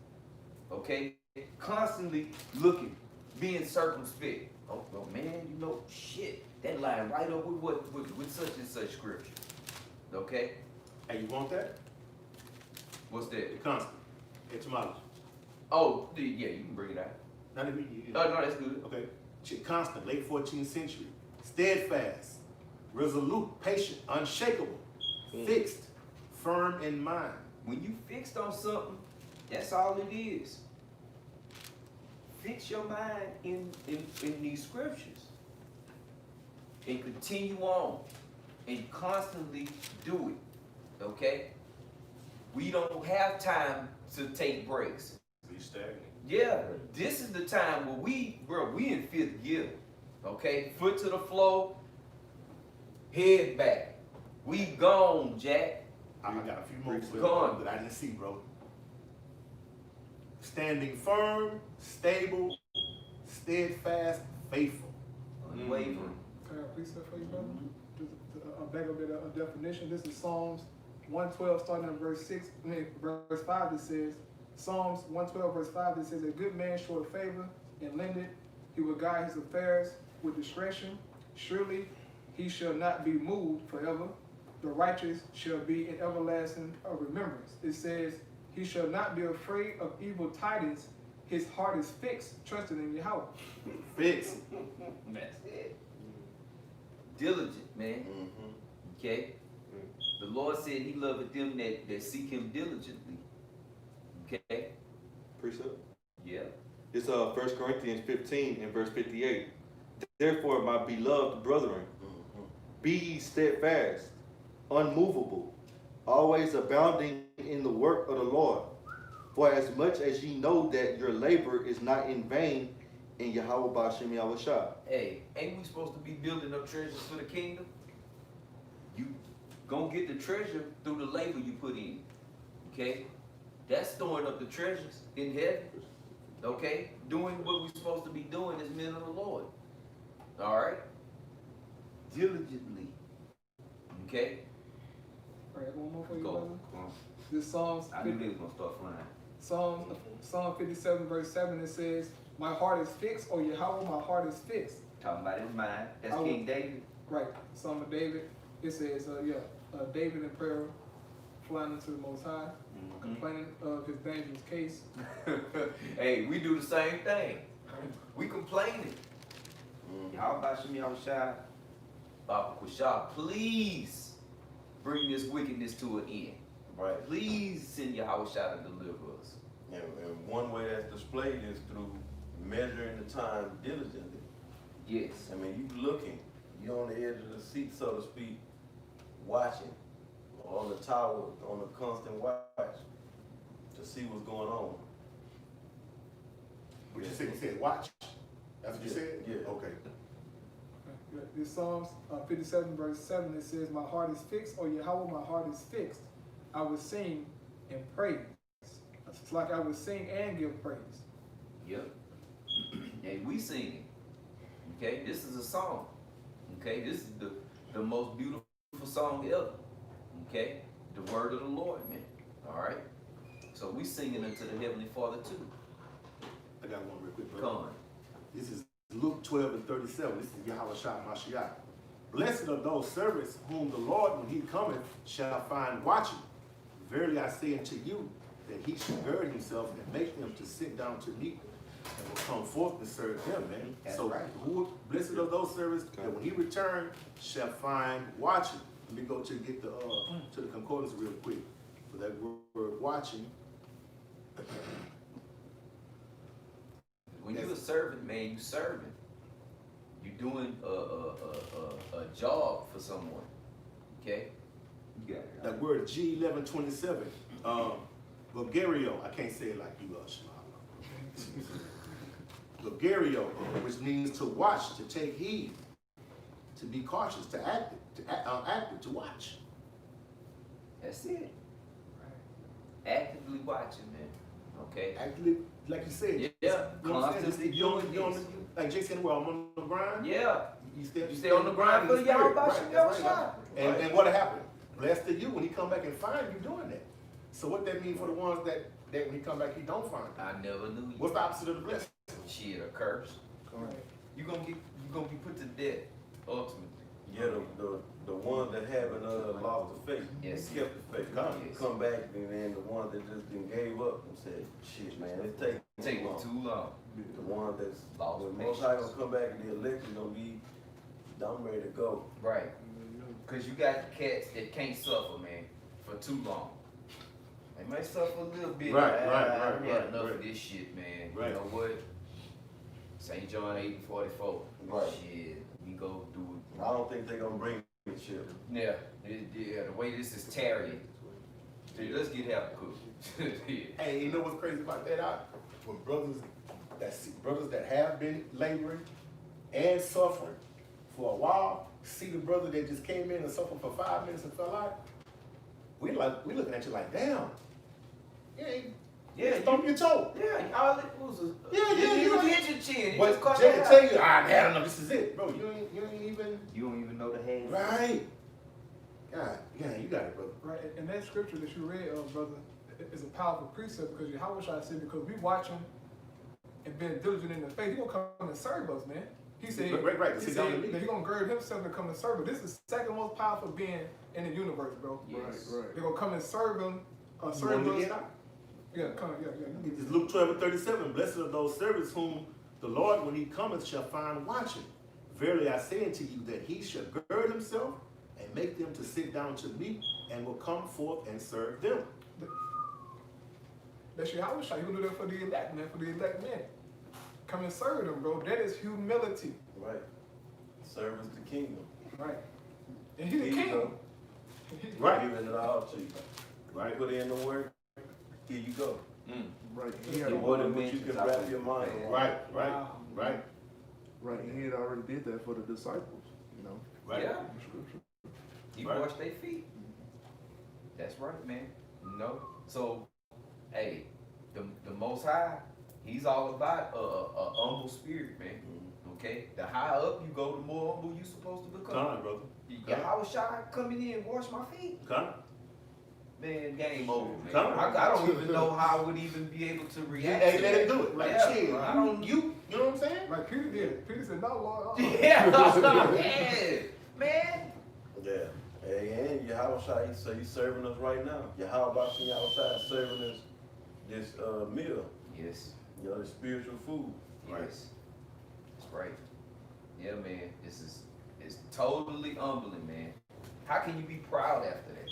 Okay? Constantly looking, being circumspect. Oh, well, man, you know, shit. That line right up with such and such scripture. Okay? Hey, you want that? What's The that? constant etymology. Oh, yeah, you can bring it out. Not even. Oh, no, that's good. Okay. Constant, late 14th century. Steadfast, resolute, patient, unshakable, fixed, firm in mind. When you fixed on something, That's all it is. Fix your mind in these scriptures and continue on and constantly do it. Okay? We don't have time to take breaks. Be stagnant. Yeah, this is the time where we in fifth gear. Okay? Foot to the floor, head back. We gone, Jack. I got a few more Gone. that I didn't see, bro. Standing firm, stable, steadfast, faithful. Unwavering. Can I please say for you, brother? Back up a definition. This is Psalms 112, starting at verse 5. It says, Psalms 112, verse 5. It says, a good man showeth favor and lendeth. He will guide his affairs with discretion. Surely he shall not be moved forever. The righteous shall be in everlasting remembrance. It says, he shall not be afraid of evil tidings. His heart is fixed, trusting in Yahweh. Fixed. That's it. Diligent, man. Okay? The Lord said he loveth them that seek him diligently. Okay? Precept. Yeah. It's 1 Corinthians 15 and verse 58. Therefore, my beloved brethren, be ye steadfast, unmovable, always abounding in the work of the Lord. For as much as ye know that your labor is not in vain in Yahweh Ba'ashem Yahushua. Hey, ain't we supposed to be building up treasures for the kingdom? You gonna get the treasure through the labor you put in. Okay? That's storing up the treasures in heaven. Okay? Doing what we're supposed to be doing as men of the Lord. Alright? Diligently. Okay? All right, one more for you, Go. brother. Come on. This Psalms I knew they was gonna start flying. Psalm 57, verse 7, it says, my heart is fixed, O Yahweh, my heart is fixed. Talking about his mind. That's I King David. Right, Psalm of David. It says, David in prayer, flying into the Most High, complaining of his dangerous case. Hey, we do the same thing. We complaining. How about Shem Yahushua? Baba Kushah, please bring this wickedness to an end. Right. Please send Yahushua to deliver us. And one way that's displayed is through measuring the time diligently. Yes. I mean, you looking, you're on the edge of the seat, so to speak, watching, or on the tower, on a constant watch, to see what's going on. What you said? You said watch. That's what you said? Yeah. Okay. This Psalms 57, verse 7, it says, my heart is fixed, O Yahweh, my heart is fixed. I will sing and praise. It's like I will sing and give praise. Yep. And we singing. Okay, this is a song. Okay, this is the most beautiful song ever. Okay, the word of the Lord, man. All right. So we singing unto the Heavenly Father too. I got one real quick, Come brother. on. This is Luke 12 and 37. This is Yahweh Shah Mashiach. Blessed are those servants whom the Lord, when he cometh, shall find watching. Verily I say unto you, that he should gird himself and make them to sit down to meat, and will come forth to serve him, man. That's so right. blessed are those servants that when he return shall find watching. Let me go to get the to the concordance real quick for that word watching. When you're a servant, man, you serving. You're doing a job for someone. Okay? You got it. That word G1127, Bulgario, I can't say it like you, Shema. Bulgario, which means to watch, to take heed, to be cautious, to act, to watch. That's it. Actively watching, man. Okay? Actually, like you said, Yeah, you know what I'm saying? constantly You don't- doing this. like Jay said, well, I'm on the grind. Yeah. You stay on the grind for in the Yahweh spirit. Shem That's Yahushua. And what happened? Blessed are you when he come back and find you doing that. So what that mean for the ones that when he come back he don't find you? I never knew you. What's the opposite of the blessing? Shit, a curse. Correct. You gonna be put to death, ultimately. Yeah, the ones that haven't lost the faith, Yes. kept the faith, Yes. come back, and then the ones that just done gave up and said, shit, man, it's taking Too long. The one that's Lost when Most High gonna come back and the election gonna be, I'm ready to go. Right. Cause you got cats that can't suffer, man, for too long. They might suffer a little bit. Right, I right, had enough right. of this shit, man. Right. You know what? St. John 8:44. Right. Shit, we go do I don't think they're gonna bring the children. it. Yeah, the way this is tarrying. Dude, let's get Habakkuk. Yeah. Hey, you know what's crazy about that? When brothers that have been laboring and suffering for a while, see the brother that just came in and suffered for 5 minutes and fell out, we looking at you like, damn. Yeah, Stomp your toe. Yeah, all it was a Yeah, you hit your chin. It But just caught Jay your tell eye. you, I had enough. This is it, bro. You ain't even You don't even know the hand. right. God, yeah, you got it, brother. Right, and that scripture that you read, brother, is a powerful precept because Yahweh said, because we watch him and been diligent in the faith, he gonna come and serve us, man. He said, Right, he sit said down and lead. that he gonna gird himself to come and serve us. This is the second most powerful being in the universe, bro. Yes. Right. They're gonna come and serve him, You serve want me us. to Yeah, come, yeah. It's Luke 12:37. Blessed are those servants whom the Lord, when he cometh, shall find watching. Verily I say unto you that he shall gird himself and make them to sit down to meat, and will come forth and serve them. That's Yahweh. He gonna do that for the elect, man, for the elect men. Come and serve them, bro. That is humility. Right. Service the kingdom. Right. And he's the Here you king. go. Right. Giving it all to you. Right. Put in the work. Here you go. Right. The more than what you can wrap your mind around. Right. Wow. Right. And he had already did that for the disciples, you know. Right. Yeah. In scripture. He Right. washed their feet. That's right, man. You know? So, hey, the Most High, he's all about a humble spirit, man. Okay? The higher up you go, the more humble you supposed to become. Come on, brother. Yahweh Shai coming in and wash my feet. Come. Man, game over, man. Come on. I don't even know how I would even be able to react Hey, to let that. him do it. Like, Yeah, shit, I don't. you know what I'm saying? Like Peter did. Peter said, no, Lord. Yeah, man. Yeah. Hey, and Yahweh Shai, so he's serving us right now. Yahweh Shai is serving us this meal. Yes. You know, the spiritual food. Yes. That's right. Yeah, man. It's totally humbling, man. How can you be proud after that?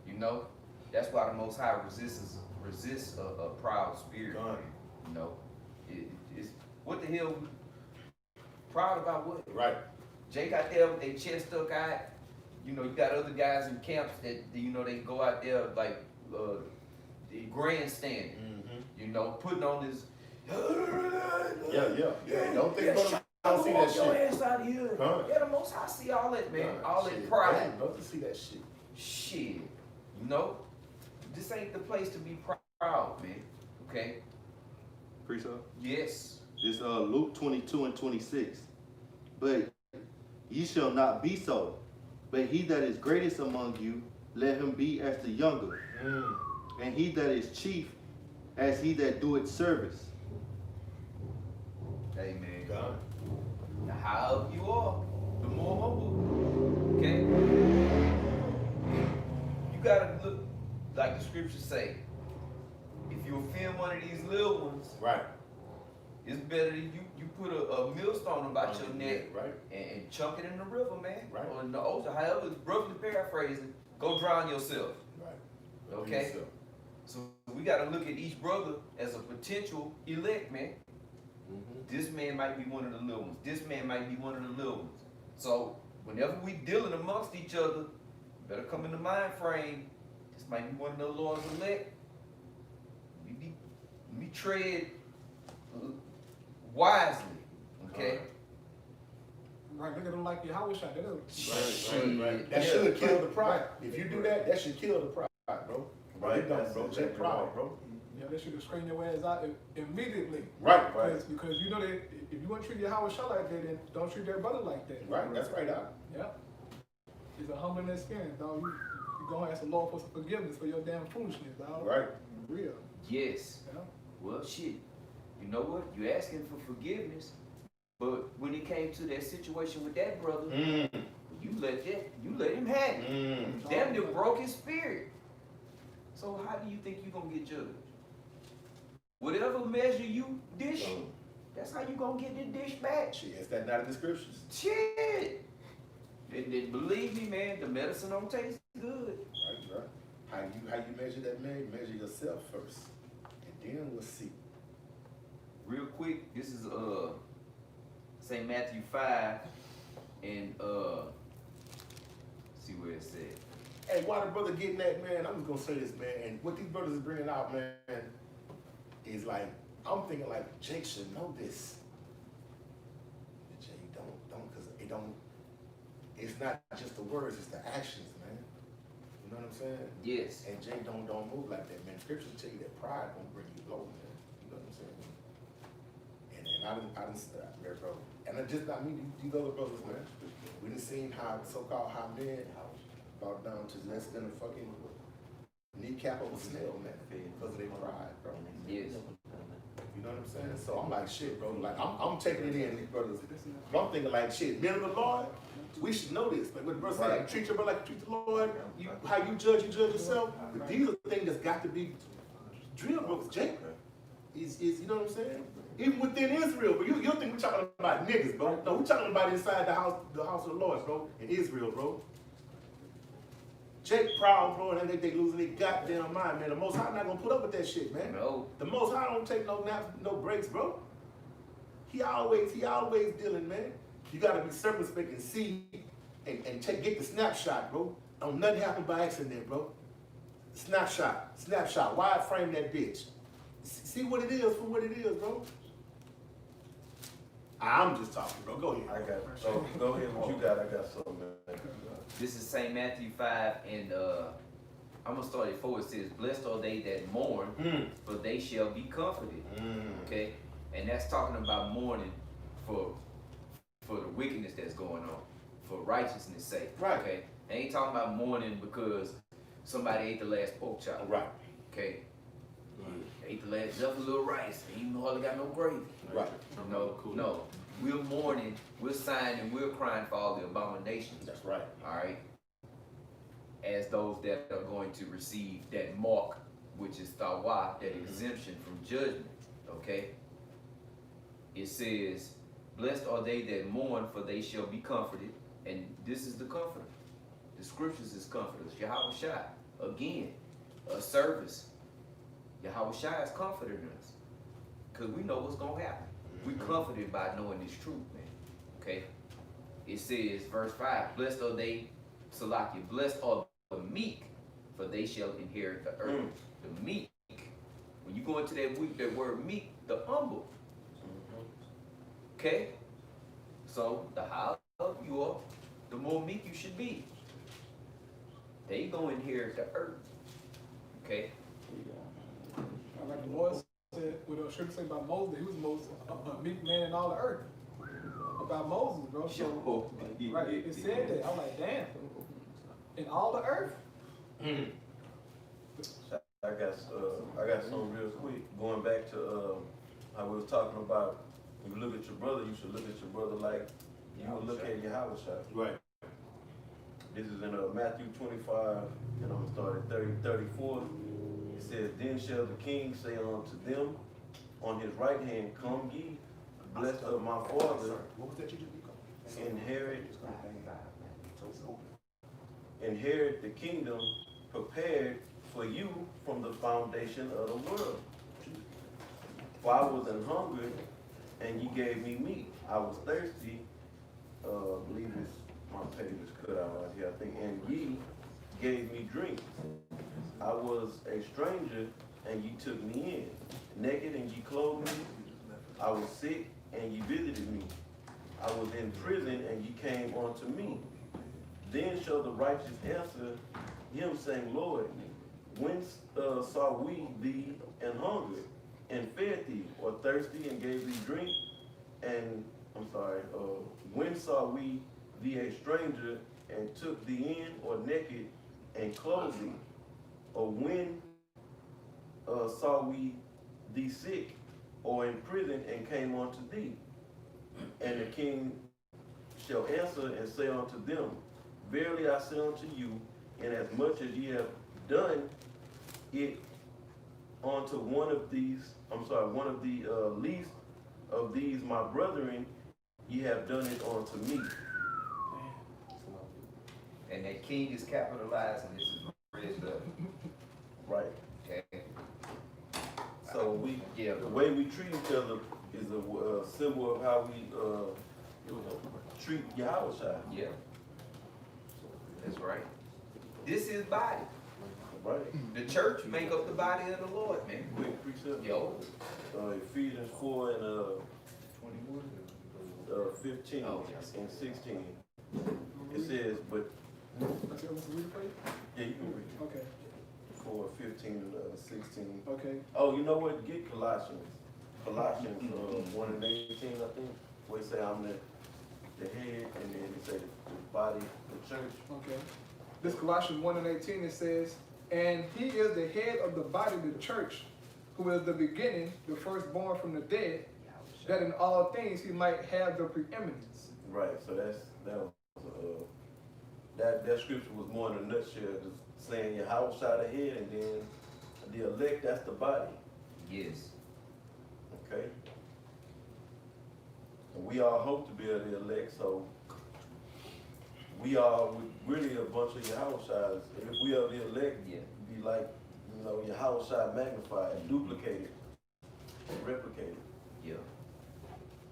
You know, that's why the Most High resists a proud spirit. God. You know, it's what the hell? Proud about what? Right. Jay got there with their chest stuck out. You know, you got other guys in camps that you know they go out there like the grandstanding. You know, putting on this. Yeah. Don't think brother don't see that Walk your shit. ass out of here. Huh? Yeah, the Most High see all that, man. All that Shit. pride. Damn, brother, see that shit. Shit. You know, this ain't the place to be proud, man. Okay? Preacher. Yes. It's Luke 22:26. But ye shall not be so. But he that is greatest among you, let him be as the younger. And he that is chief, as he that doeth service. Hey, man. God. The higher up you are, the more humble. Okay? You gotta look like the scriptures say. If you offend one of these little ones, Right. it's better that you put a millstone about your neck Right. and chunk it in the river, man. Right. Or in the ocean, however, roughly paraphrasing, go drown yourself. Right. Okay? So we got to look at each brother as a potential elect, man. This man might be one of the little ones. This man might be one of the little ones. So whenever we dealing amongst each other, better come in the mind frame. This might be one of the Lord's elect. We tread wisely, okay? Right, look at them like Yahweh Shai. Right. That should kill the pride. If you do that, that should kill the pride, bro. Right. It don't, bro. Just pride, bro. Yeah, they should have straightened your ass out immediately. Right. Because you know that if you want to treat Yahweh Shai like that, then don't treat their brother like that. Right. That's right, dog. Yeah. It's a humbling experience, dog. You go and ask the Lord for some forgiveness for your damn foolishness, dog. Right. Real. Yes. Yeah. Well, shit. You know what? You asking for forgiveness, but when it came to that situation with that brother, you let him have it. Damn near broke his spirit. So how do you think you gonna get judged? Whatever measure you dish, that's how you gonna get the dish back. Shit, is that not in the scriptures? Shit. And believe me, man, the medicine don't taste good. Right. How you measure that man? Measure yourself first, and then we'll see. Real quick, this is St. Matthew 5 and see where it said. Hey, why the brother getting that, man? I'm just gonna say this, man. And what these brothers is bringing out, man, is like, I'm thinking like Jake should know this. Jake don't, cause it's not just the words, it's the actions, man. You know what I'm saying? Yes. And Jake don't move like that, man. Scriptures tell you that pride won't bring you low, man. You know what I'm saying? And I didn't stop there, bro. And it just not me, these other brothers, man. We done seen how so-called high men brought down to less than a fucking kneecap of a snail, man, because of their pride, bro. Yes. You know what I'm saying? So I'm like, shit, bro. Like, I'm taking it in, these brothers. But I'm thinking like, shit, men of the Lord, we should know this. Like what the brother said, like, treat your brother like you treat the Lord. How you judge yourself. But these are things that's got to be drilled, bro. Jake is, you know what I'm saying? Even within Israel, but you think we're talking about niggas, bro. No, we're talking about inside the house of the Lord, bro, in Israel, bro. Jake proud, bro, and they losing their goddamn mind, man. The Most High not gonna put up with that shit, man. No. The Most High don't take no naps, no breaks, bro. He always dealing, man. You gotta be circumspect and see and get the snapshot, bro. Don't nothing happen by accident, bro. Snapshot. Wide frame that bitch. See what it is for what it is, bro. I'm just talking, bro. Go ahead. I got it. So go ahead, what you got? I got something, man. This is St. Matthew 5, and I'm gonna start at 4. It says, "Blessed are they that mourn, for they shall be comforted." Okay, and that's talking about mourning for the wickedness that's going on, for righteousness' sake. Right. Okay, I ain't talking about mourning because somebody ate the last pork chop. Right. Okay. Ate the last just a little rice, and even hardly got no gravy. Right. No. We're mourning, we're sighing, and we're crying for all the abominations. That's right. All right. As those that are going to receive that mark, which is thawa, that exemption from judgment. Okay. It says, "Blessed are they that mourn, for they shall be comforted." And this is the comforter. The scriptures is comforters. Yahweh Shai. Again, a service. Yahweh Shai is comforting us. Because we know what's going to happen. We comforted by knowing this truth, man. Okay? It says, verse 5, "Blessed are they," Salakia, "blessed are the meek, for they shall inherit the earth." The meek. When you go into that word meek, the humble. Okay? So, the higher up you are, the more meek you should be. They gonna inherit the earth. Okay? Like the Lord said, what the scripture say about Moses, he was the most meek man in all the earth. About Moses, bro. So, right, it said that. I'm like, damn. In all the earth? I got something real quick. Going back to how we was talking about, when you look at your brother, you should look at your brother like you would look at Yahweh Shai. Right. This is in Matthew 25, and I'm going to start at 34. It says, "Then shall the king say unto them on his right hand, Come ye, blessed of my Father, What was that you just inherit the kingdom prepared for you from the foundation of the world. For I was an hungry, and ye gave me meat. I was thirsty, I believe it's, my page is cut out right here, I think, and ye gave me drink. I was a stranger, and ye took me in. Naked, and ye clothed me. I was sick, and ye visited me. I was in prison, and ye came unto me. Then shall the righteous answer him, saying, Lord, when saw we thee and hungry, and fed thee, or thirsty, and gave thee drink? And, when saw we thee a stranger, and took thee in, or naked, and clothed thee? Or when saw we thee sick, or in prison, and came unto thee? And the king shall answer and say unto them, Verily I say unto you, inasmuch as ye have done it unto one of the least of these my brethren, ye have done it unto me. And that king is capitalized, and this is raised up. Right. Okay. So the way we treat each other is a symbol of how we treat Yahweh. Yeah. That's right. This is body. Right. The church make up the body of the Lord, man. Quick precept. Yo. Ephesians 4 and 15 Oh, and 16. It says, but What's the read for you? yeah, you can read it. Okay. 4, 15 and 16. Okay. Oh, you know what? Get Colossians. Colossians 1 and 18, I think. Where it say I'm the head, and then it say the body, the church. Okay. This Colossians 1 and 18, it says, and he is the head of the body, the church, who is the beginning, the firstborn from the dead, that in all things he might have the preeminence. Right. So that scripture was more in a nutshell, just saying your house shot ahead, and then the elect, that's the body. Yes. Okay. And we all hope to be the elect, so we are really a bunch of Yahushas. If we are the elect, be like, Yahushua magnified, duplicated, and replicated. Yeah.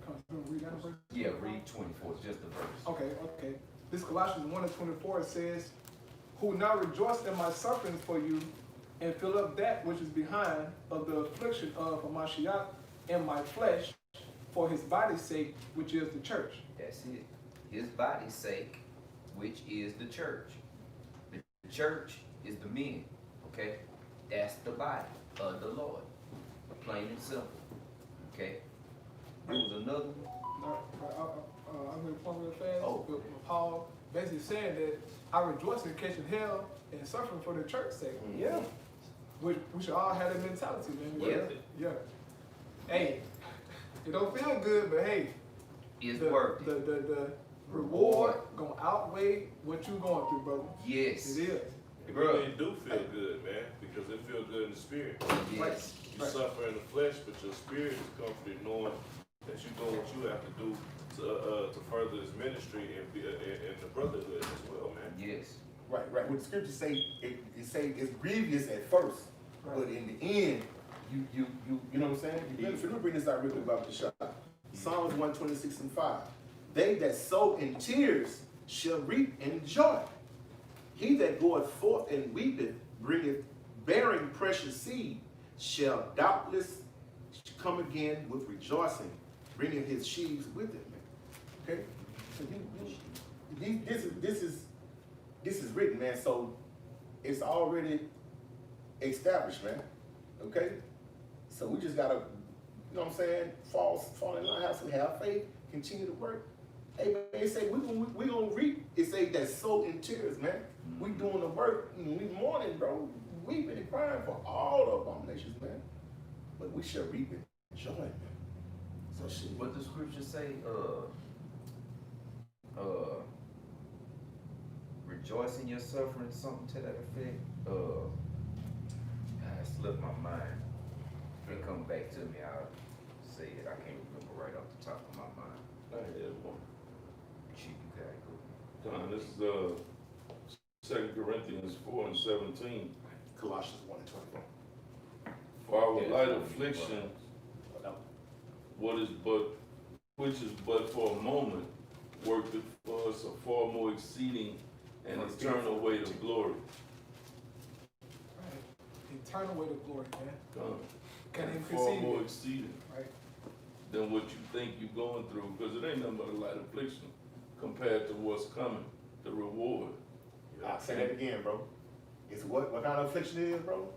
Come on, read that verse. Yeah, read 24, it's just the verse. Okay. This Colossians 1 and 24 says, who now rejoice in my sufferings for you, and fill up that which is behind of the affliction of Mashiach in my flesh, for his body's sake, which is the church. That's it. His body's sake, which is the church. The church is the men, okay? That's the body of the Lord. Plain and simple, okay? There was another one. I'm going to point real fast. Oh. But Paul basically saying that I rejoice in catching hell and suffering for the church's sake. Yeah. We should all have that mentality, man. Yeah. Hey, it don't feel good, but hey, It's the worth it. the reward gonna outweigh what you going through, brother. Yes. It is. It Bruh. really do feel good, man, because it feel good in the spirit. Yes. You suffer in the flesh, but your spirit is comforted knowing that you're doing what you have to do to further his ministry and be and the brotherhood as well, man. Yes. Right. What the scriptures say, it say it's grievous at first, but in the end, you know what I'm saying? Let me bring this out real quick about the shot. Psalms 126 and 5. They that sow in tears shall reap in joy. He that goeth forth and weepeth, bringeth bearing precious seed, shall doubtless come again with rejoicing, bringing his sheaves with him. Okay? So this is written, man. So it's already established, man. Okay? So we just gotta, you know what I'm saying, fall in line, have faith, continue to work. Hey, man, they say we gonna reap. It say that sow in tears, man. We doing the work, we mourning, bro. Weeping and crying for all the abominations, man. But we shall reap in joy, man. So shit. What the scripture say? Rejoice in your suffering, something to that effect. It slipped my mind. If it come back to me, I'll say it. I can't remember right off the top of my mind. I had one. Shoot, you gotta go. John, this is 2 Corinthians 4 and 17. Colossians 1 and 24. For our light affliction, which is but for a moment, worketh for us a far more exceeding and eternal weight of glory. Right. Eternal weight of glory, man. Can't even Far conceive more it. exceeding Right. than what you think you're going through, because it ain't nothing but a light affliction compared to what's coming, the reward. I'll say that again, bro. It's what kind of affliction it is, bro?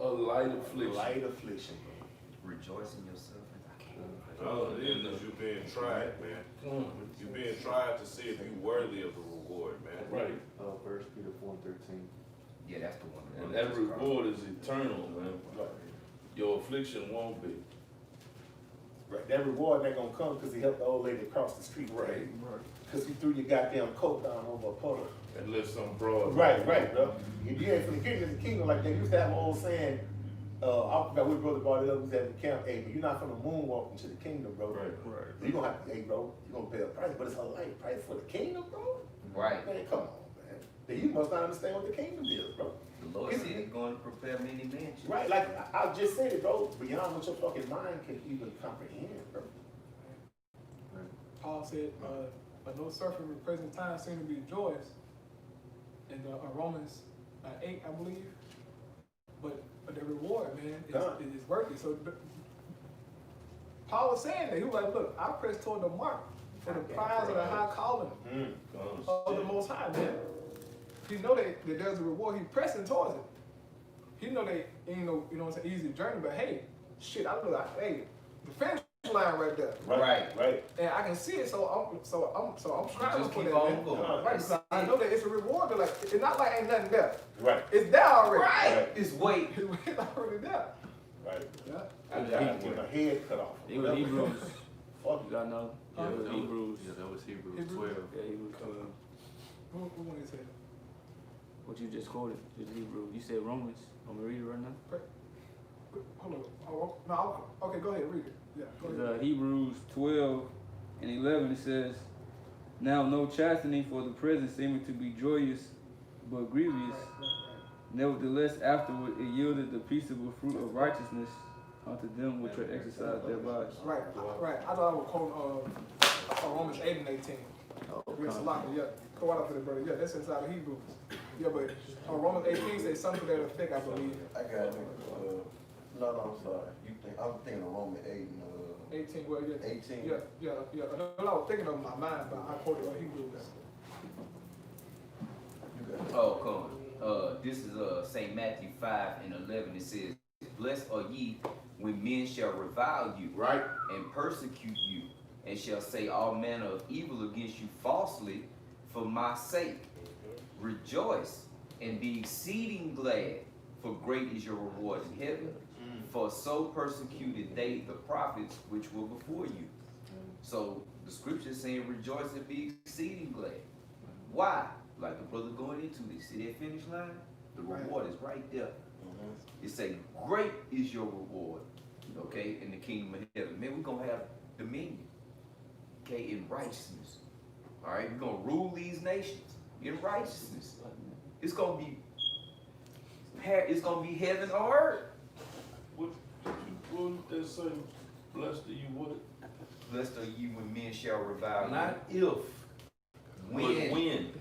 A light affliction. Light affliction, bro. Rejoice in your suffering. I can't. All it is you're being tried, man. You're being tried to see if you're worthy of the reward, man. Right. 1 Peter 4 and 13. Yeah, that's the one. And that reward is eternal, man. Your affliction won't be. Right. That reward ain't gonna come because he helped the old lady across the street, right? Because he threw your goddamn coat down over a puddle. Unless some broad. Right, bro. If you ain't from the kingdom like that, you used to have an old saying, I forgot which brother brought it up, we was at the camp, hey, but you're not from the moonwalk into the kingdom, bro. Right. You're gonna have to, hey, bro, you're gonna pay a price, but it's a light price for the kingdom, bro. Right. Man, come on, man. then you must not understand what the kingdom is, bro. The Lord said He's going to prepare many mansions. Right, like I just said it, bro. Beyond what your fucking mind can even comprehend, bro. Paul said, no suffering in the present time seem to be joyous. In Romans 8, I believe. But the reward, man, is worth it. So Paul was saying that. He was like, look, I press toward the mark for the prize of the high calling of the Most High, man. He know that there's a reward. He's pressing towards it. He know that ain't no, you know, it's an easy journey, but hey, shit, hey, the finish line right there. Right. And I can see it, so I'm striving Just for keep that, on man. going. Right, because I know that it's a reward, but like, it's not like ain't nothing there. Right. It's there already. Right. It's weight. It's already there. Right. Yeah. I got to get my head cut off. It was Hebrews. Fuck You got know? Yeah, it was Hebrews. Yeah, that was Hebrews Hebrews. 12. Yeah, Hebrews 12. Who wanted to say that? What you just quoted is Hebrews. You said Romans. I'm gonna read it right now. Hold on. Oh, no, okay, go ahead, read it. Yeah, go ahead. It's, Hebrews 12 and 11. It says, "Now no chastening for the present seeming to be joyous, but grievous. Nevertheless, afterward it yielded the peaceable fruit of righteousness unto them which are exercised thereby." Right. I thought I would quote Romans 8 and 18. It's a lot, yeah. Go right up to the brother. Yeah, that's inside of Hebrews. Yeah, but Romans 18 says something to that effect, I believe. I got it. No, I'm sorry. I'm thinking of Roman 8 and 18, well, yeah. 18. Yeah. No, I was thinking of my mind, but I quoted Hebrews. You got it. Oh, come on. This is St. Matthew 5 and 11. It says, "Blessed are ye when men shall revile you, Right. and persecute you, and shall say all manner of evil against you falsely for my sake. Rejoice and be exceeding glad, for great is your reward in heaven. For so persecuted they the prophets which were before you." So the scripture is saying rejoice and be exceeding glad. Why? Like the brother going into this, see that finish line? The reward is right there. It say great is your reward, okay, in the kingdom of heaven. Man, we're gonna have dominion, okay, in righteousness. All right, we're gonna rule these nations in righteousness. It's gonna be heaven on earth. What did that say? Blessed are you what? Blessed are you when men shall revile you. Not if, but when.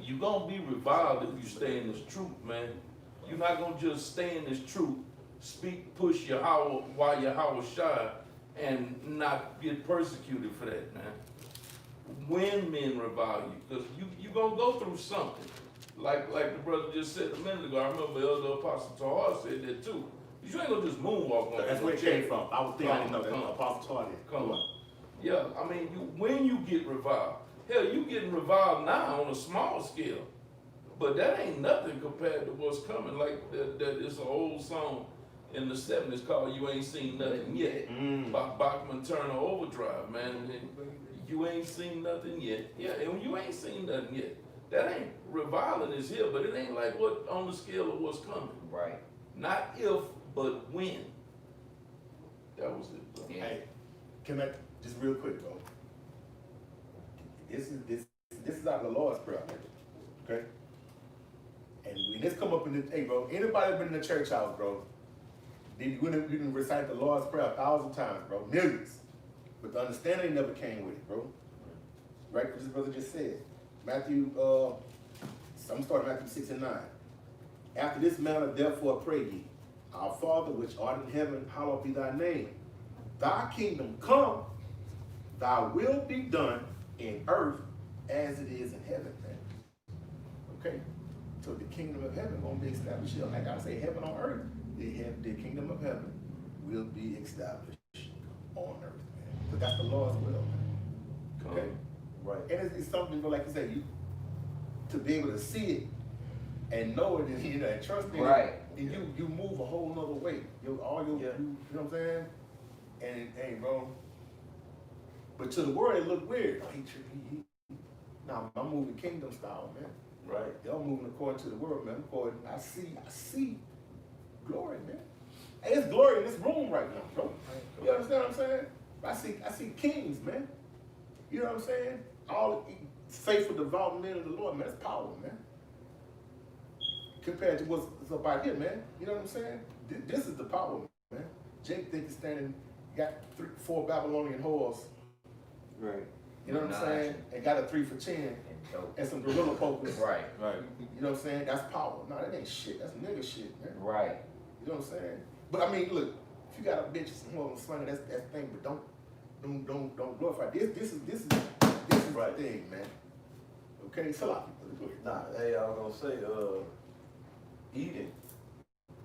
You're gonna be reviled if you stay in this truth, man. You're not gonna just stay in this truth, push Yahweh while Yahweh shy, and not get persecuted for that, man. When men revile you, because you gonna go through something. Like the brother just said a minute ago. I remember Elder Apostle Tahar said that too. You ain't gonna just moonwalk on. That's where it came from. I was thinking, I didn't know that. Apostle Tahar did. Come on. Yeah, I mean, when you get reviled, hell, you getting reviled now on a small scale, but that ain't nothing compared to what's coming. Like that it's an old song in the 70s called "You Ain't Seen Nothing Yet" by Bachman Turner Overdrive, man. And you ain't seen nothing yet. Yeah, and you ain't seen nothing yet. That ain't reviling is here, but it ain't like what on the scale of what's coming. Right. Not if, but when. That was it, bro. Yeah. Hey, can I just real quick, bro? This is out of the Lord's Prayer, okay? And when this come up in the, hey, bro, anybody been in the church house, bro? You can recite the Lord's Prayer 1,000 times, bro, millions. But the understanding never came with it, bro. Right? What this brother just said. Matthew, I'm starting Matthew 6 and 9. "After this manner, therefore, pray ye, Our Father which art in heaven, hallowed be thy name. Thy kingdom come, thy will be done in earth as it is in heaven." Man. Okay? So the kingdom of heaven gonna be established here. Like I say, heaven on earth. The kingdom of heaven will be established on earth, man. But that's the Lord's will, man. Okay? Right. And it's something, like you say, to be able to see it and know it, and and trust in it, and you move a whole nother way. You know what I'm saying? And hey, bro. But to the world, it look weird. Now I'm moving kingdom style, man. Right. Y'all moving according to the world, man. I see glory, man. Hey, it's glory in this room right now, bro. You understand what I'm saying? I see kings, man. You know what I'm saying? All faithful, devout men of the Lord, man. That's power, man. compared to what's about here, man. You know what I'm saying? This is the power, man. Jake think he's standing, got 4 Babylonian whores. Right. You know what I'm saying? And got a 3 for 10 and some gorilla pokers. Right. You know what I'm saying? That's power. No, that ain't shit. That's nigga shit, man. Right. You know what I'm saying? But I mean, look, if you got a bitch or something, that's that thing. But don't glorify this is the thing, man. Okay, so Nah, hey, I was gonna say, Eden.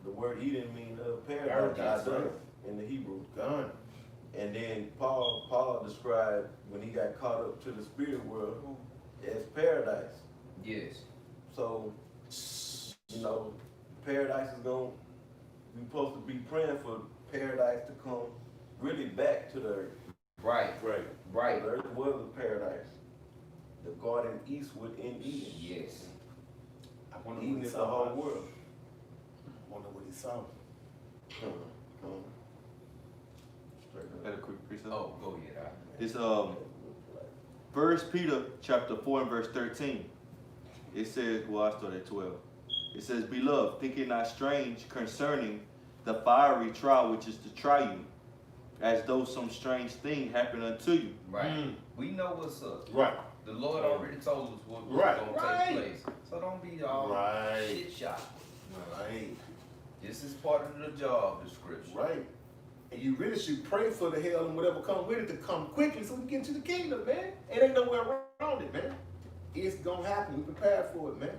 The word Eden means paradise, right? In the Hebrew, gun. And then Paul described when he got caught up to the spirit world as paradise. Yes. So, you know, paradise is we're supposed to be praying for paradise to come really back to the earth. Right. The earth was a paradise. The garden eastward in Eden. Yes. I wonder Eden what he is the saw. whole world. I wonder what he saw. Had a quick precept. Oh, go ahead. It's 1 Peter chapter 4 and verse 13. It says, well, I start at 12. It says, Beloved, think it not strange concerning the fiery trial which is to try you, as though some strange thing happened unto you. Right. We know what's up. Right. The Lord already told us what's gonna take place. So don't be all shit shot. Right. This is part of the job description. Right. And you really should pray for the hell and whatever comes with it to come quickly so we get into the kingdom, man. It ain't nowhere around it, man. It's gonna happen. We prepared for it, man.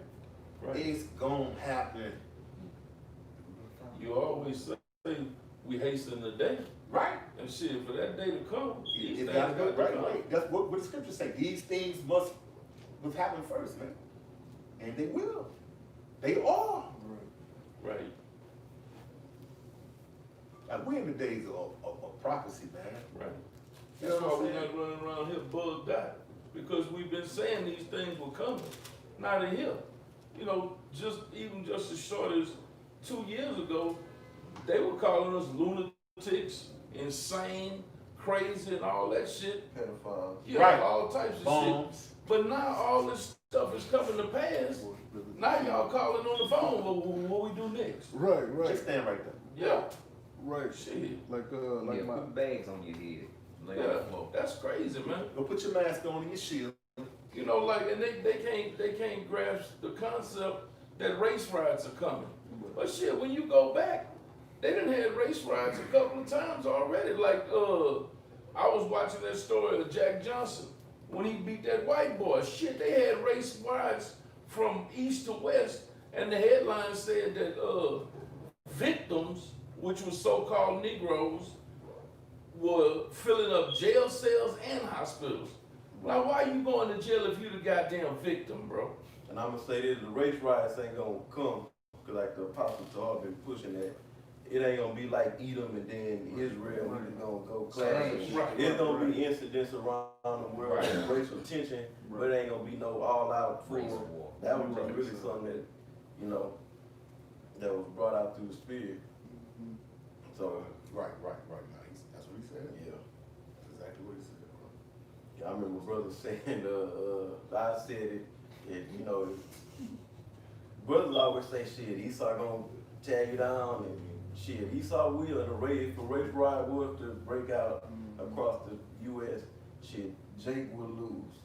Right. It's gonna happen. You always say we hasten the day. Right. And shit, for that day to come, these It things gotta got go to right come. away. That's what the scriptures say. These things must happen first, man. And they will. They are. Right. Like we're in the days of prophecy, man. Right. You That's know why what I'm we're saying? not running around here bugged out. Because we've been saying these things were coming. Not in here. You know, just as short as 2 years ago, they were calling us lunatics, insane, crazy, and all that shit. Pedophiles. Yeah, Right. all types of Bombs. shit. But now all this stuff is coming to pass. Now y'all calling on the phone. What we do next? Right. Just stand right there. Yeah. Right. Shit. Like Yeah, my put bags on your head. Lay on Yeah, the floor. that's crazy, man. Go put your mask on and your shield. You know, like, and they can't grasp the concept that race riots are coming. But shit, when you go back, they done had race riots a couple of times already. Like, I was watching that story of Jack Johnson when he beat that white boy. Shit, they had race riots from east to west, and the headline said that victims, which were so-called Negroes, were filling up jail cells and hospitals. Now, why you going to jail if you the goddamn victim, bro? And I'm gonna say this: the race riots ain't gonna come, cause like the Apostle Paul been pushing that. It ain't gonna be like Edom and then Israel. We just gonna go clash. Right. It's gonna be incidents around the world, Right. racial tension, but it ain't gonna be no all-out Race full. war. That was just really something that, you know, that was brought out through the spirit. So Right. Nice. That's what he said. yeah. That's exactly what he said, bro. Yeah, I remember brother saying, I said it, you know, brothers always say shit, Esau gonna tear you down, and shit, Esau will, and if a race riot was to break out across the U.S., shit, Jake will lose.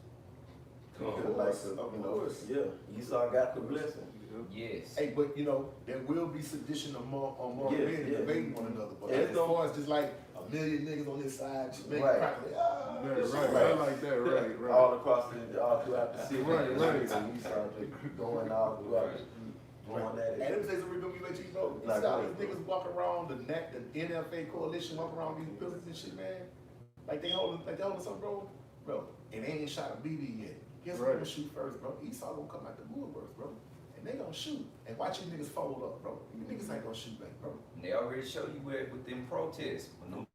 Because like, you know, yeah, Esau got the blessing. Yes. Hey, but you know, there will be sedition among Yes, men yes. debating one another. But Yeah, as it's gonna- far as just like a million niggas on this side, just making Right. practically, right. I like that. Right. All throughout the city. Right. And Esau just going all throughout, going at And it. let me say something real quick, let you know. You Nah, see go all ahead, these niggas walk around the NFA coalition, walk around these buildings and shit, man. Like they holding something, bro. And they ain't shot a BB yet. Guess who's gonna shoot first, bro? Esau gonna come out the woodworks, bro. And they gonna shoot. And watch you niggas fold up, bro. You niggas ain't gonna shoot back, bro. They already show you where with them protests. When them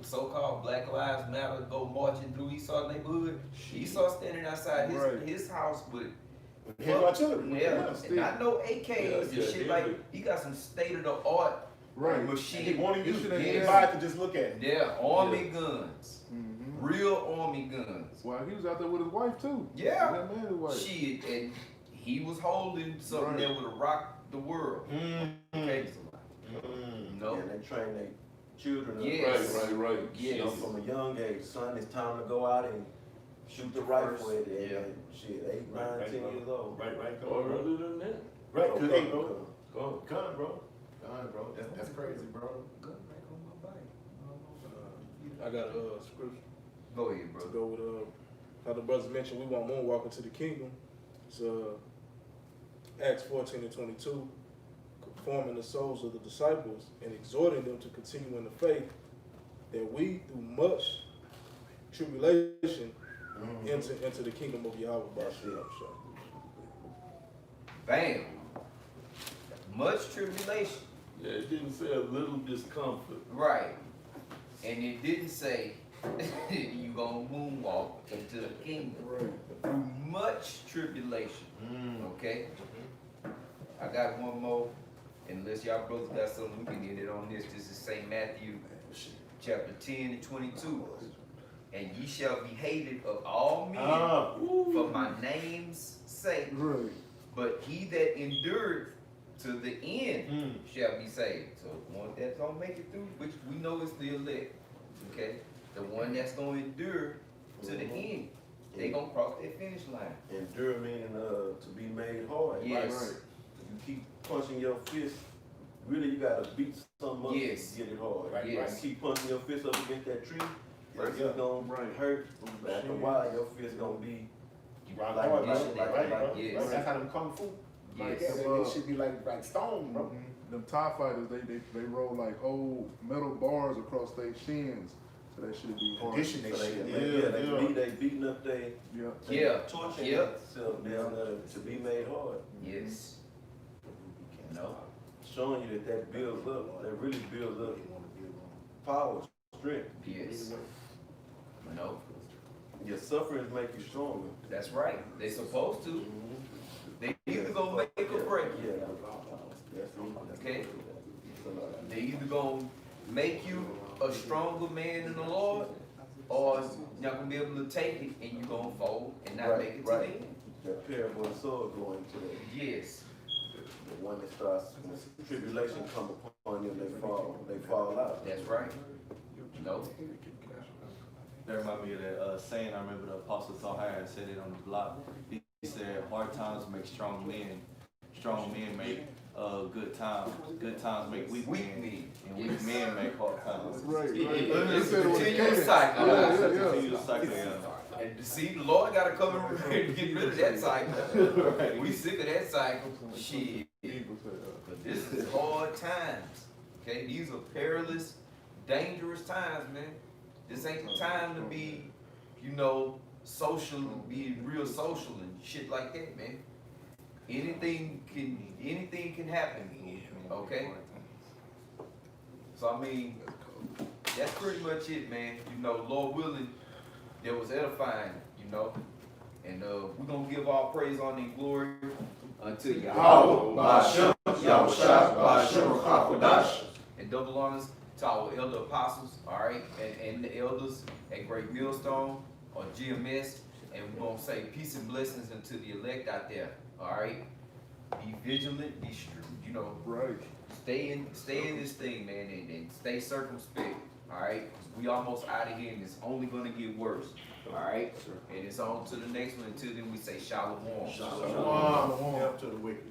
so-called Black Lives Matter go marching through Esau neighborhood. Esau standing outside his house with Heavy artillery. yeah, and not no AKs and shit yeah. like he got some state-of-the-art Right. machine. He won't even This use shit ain't anybody to just look at it. Yeah, army guns. Mm-hmm. Real army guns. Well, he was out there with his wife too. Yeah. That man, his wife. Shit, and he was holding something that would have rocked the world. Okay, no, And they train their children. Yes. Right. You know, yes, from a young age, son, it's time to go out and shoot the rifle at it. Yeah. And shit, 8, 9, 10 years old. Right, Or earlier than that. Right, Oh, cause hey, bro, Go. gun, bro. That's crazy, bro. I got a scripture go ahead, bro. to go with how the brothers mentioned we want moonwalk into the kingdom. It's Acts 14:22, forming the souls of the disciples and exhorting them to continue in the faith, that we through much tribulation enter into the kingdom of Yahweh. Bam. Much tribulation. Yeah, it didn't say a little discomfort. Right. And it didn't say you gonna moonwalk into the kingdom. Through much tribulation. Okay? I got one more. Unless y'all brothers got something, we can get it on this. This is St. Matthew chapter 10:22. And ye shall be hated of all men for my name's sake. Right. But he that endureth to the end shall be saved. So the one that's gonna make it through, which we know is the elect, okay? The one that's gonna endure to the end, they gonna cross that finish line. Endure meaning to be made hard. Yes. Right. You keep punching your fist. Really, you gotta beat something up Yes. to get it hard. Right, You yes. keep punching your fist up against that tree. First Yeah. it's gonna hurt. After a while, your fist gonna be Rock like hard, this, bro. like Right, that. bro. Yes. That's how them kung fu. Yes. It should be like stone, bro. Them TIE fighters, they roll like old metal bars across their shins, so that should be hard. Condition that So they, shit. they beating up they Yeah. torching Yep. themselves down there to be made hard. Yes. No. Showing you that builds up, that really builds up power, strength. Yes. No. Your sufferings make you stronger. That's right. They supposed to. They either gonna make or break you. Yeah. That's Okay? They either gonna make you a stronger man in the Lord, or you're not gonna be able to take it and you're gonna fold and not make it to the end. That parable of the sword going to the Yes. one that starts, when tribulation come upon them, they fall out. That's right. No. That remind me of that saying I remember the Apostle Tahir said it on the block. He said, hard times make strong men. Strong men make good times. Good times make weak men. And weak men make hard times. Right. It's a continuous cycle. Continuous cycle, yeah. And see, the Lord gotta come and get rid of that cycle. We sick of that cycle. Shit. But this is hard times. Okay, these are perilous, dangerous times, man. This ain't the time to be, social, be real social and shit like that, man. Anything can happen. Okay? So I mean, that's pretty much it, man. Lord willing, there was edifying, and we're gonna give all praise, honor, and glory unto Yahweh. And double honors to our elder apostles, all right, and the elders at Great Millstone or GMS, and we're gonna say peace and blessings unto the elect out there, all right. Be vigilant, be Right. stay in this thing, man, and stay circumspect, all right. We almost out of here, and it's only gonna get worse, all right. And it's on to the next one. Until then, we say shalom. Shalom. Help to the wicked.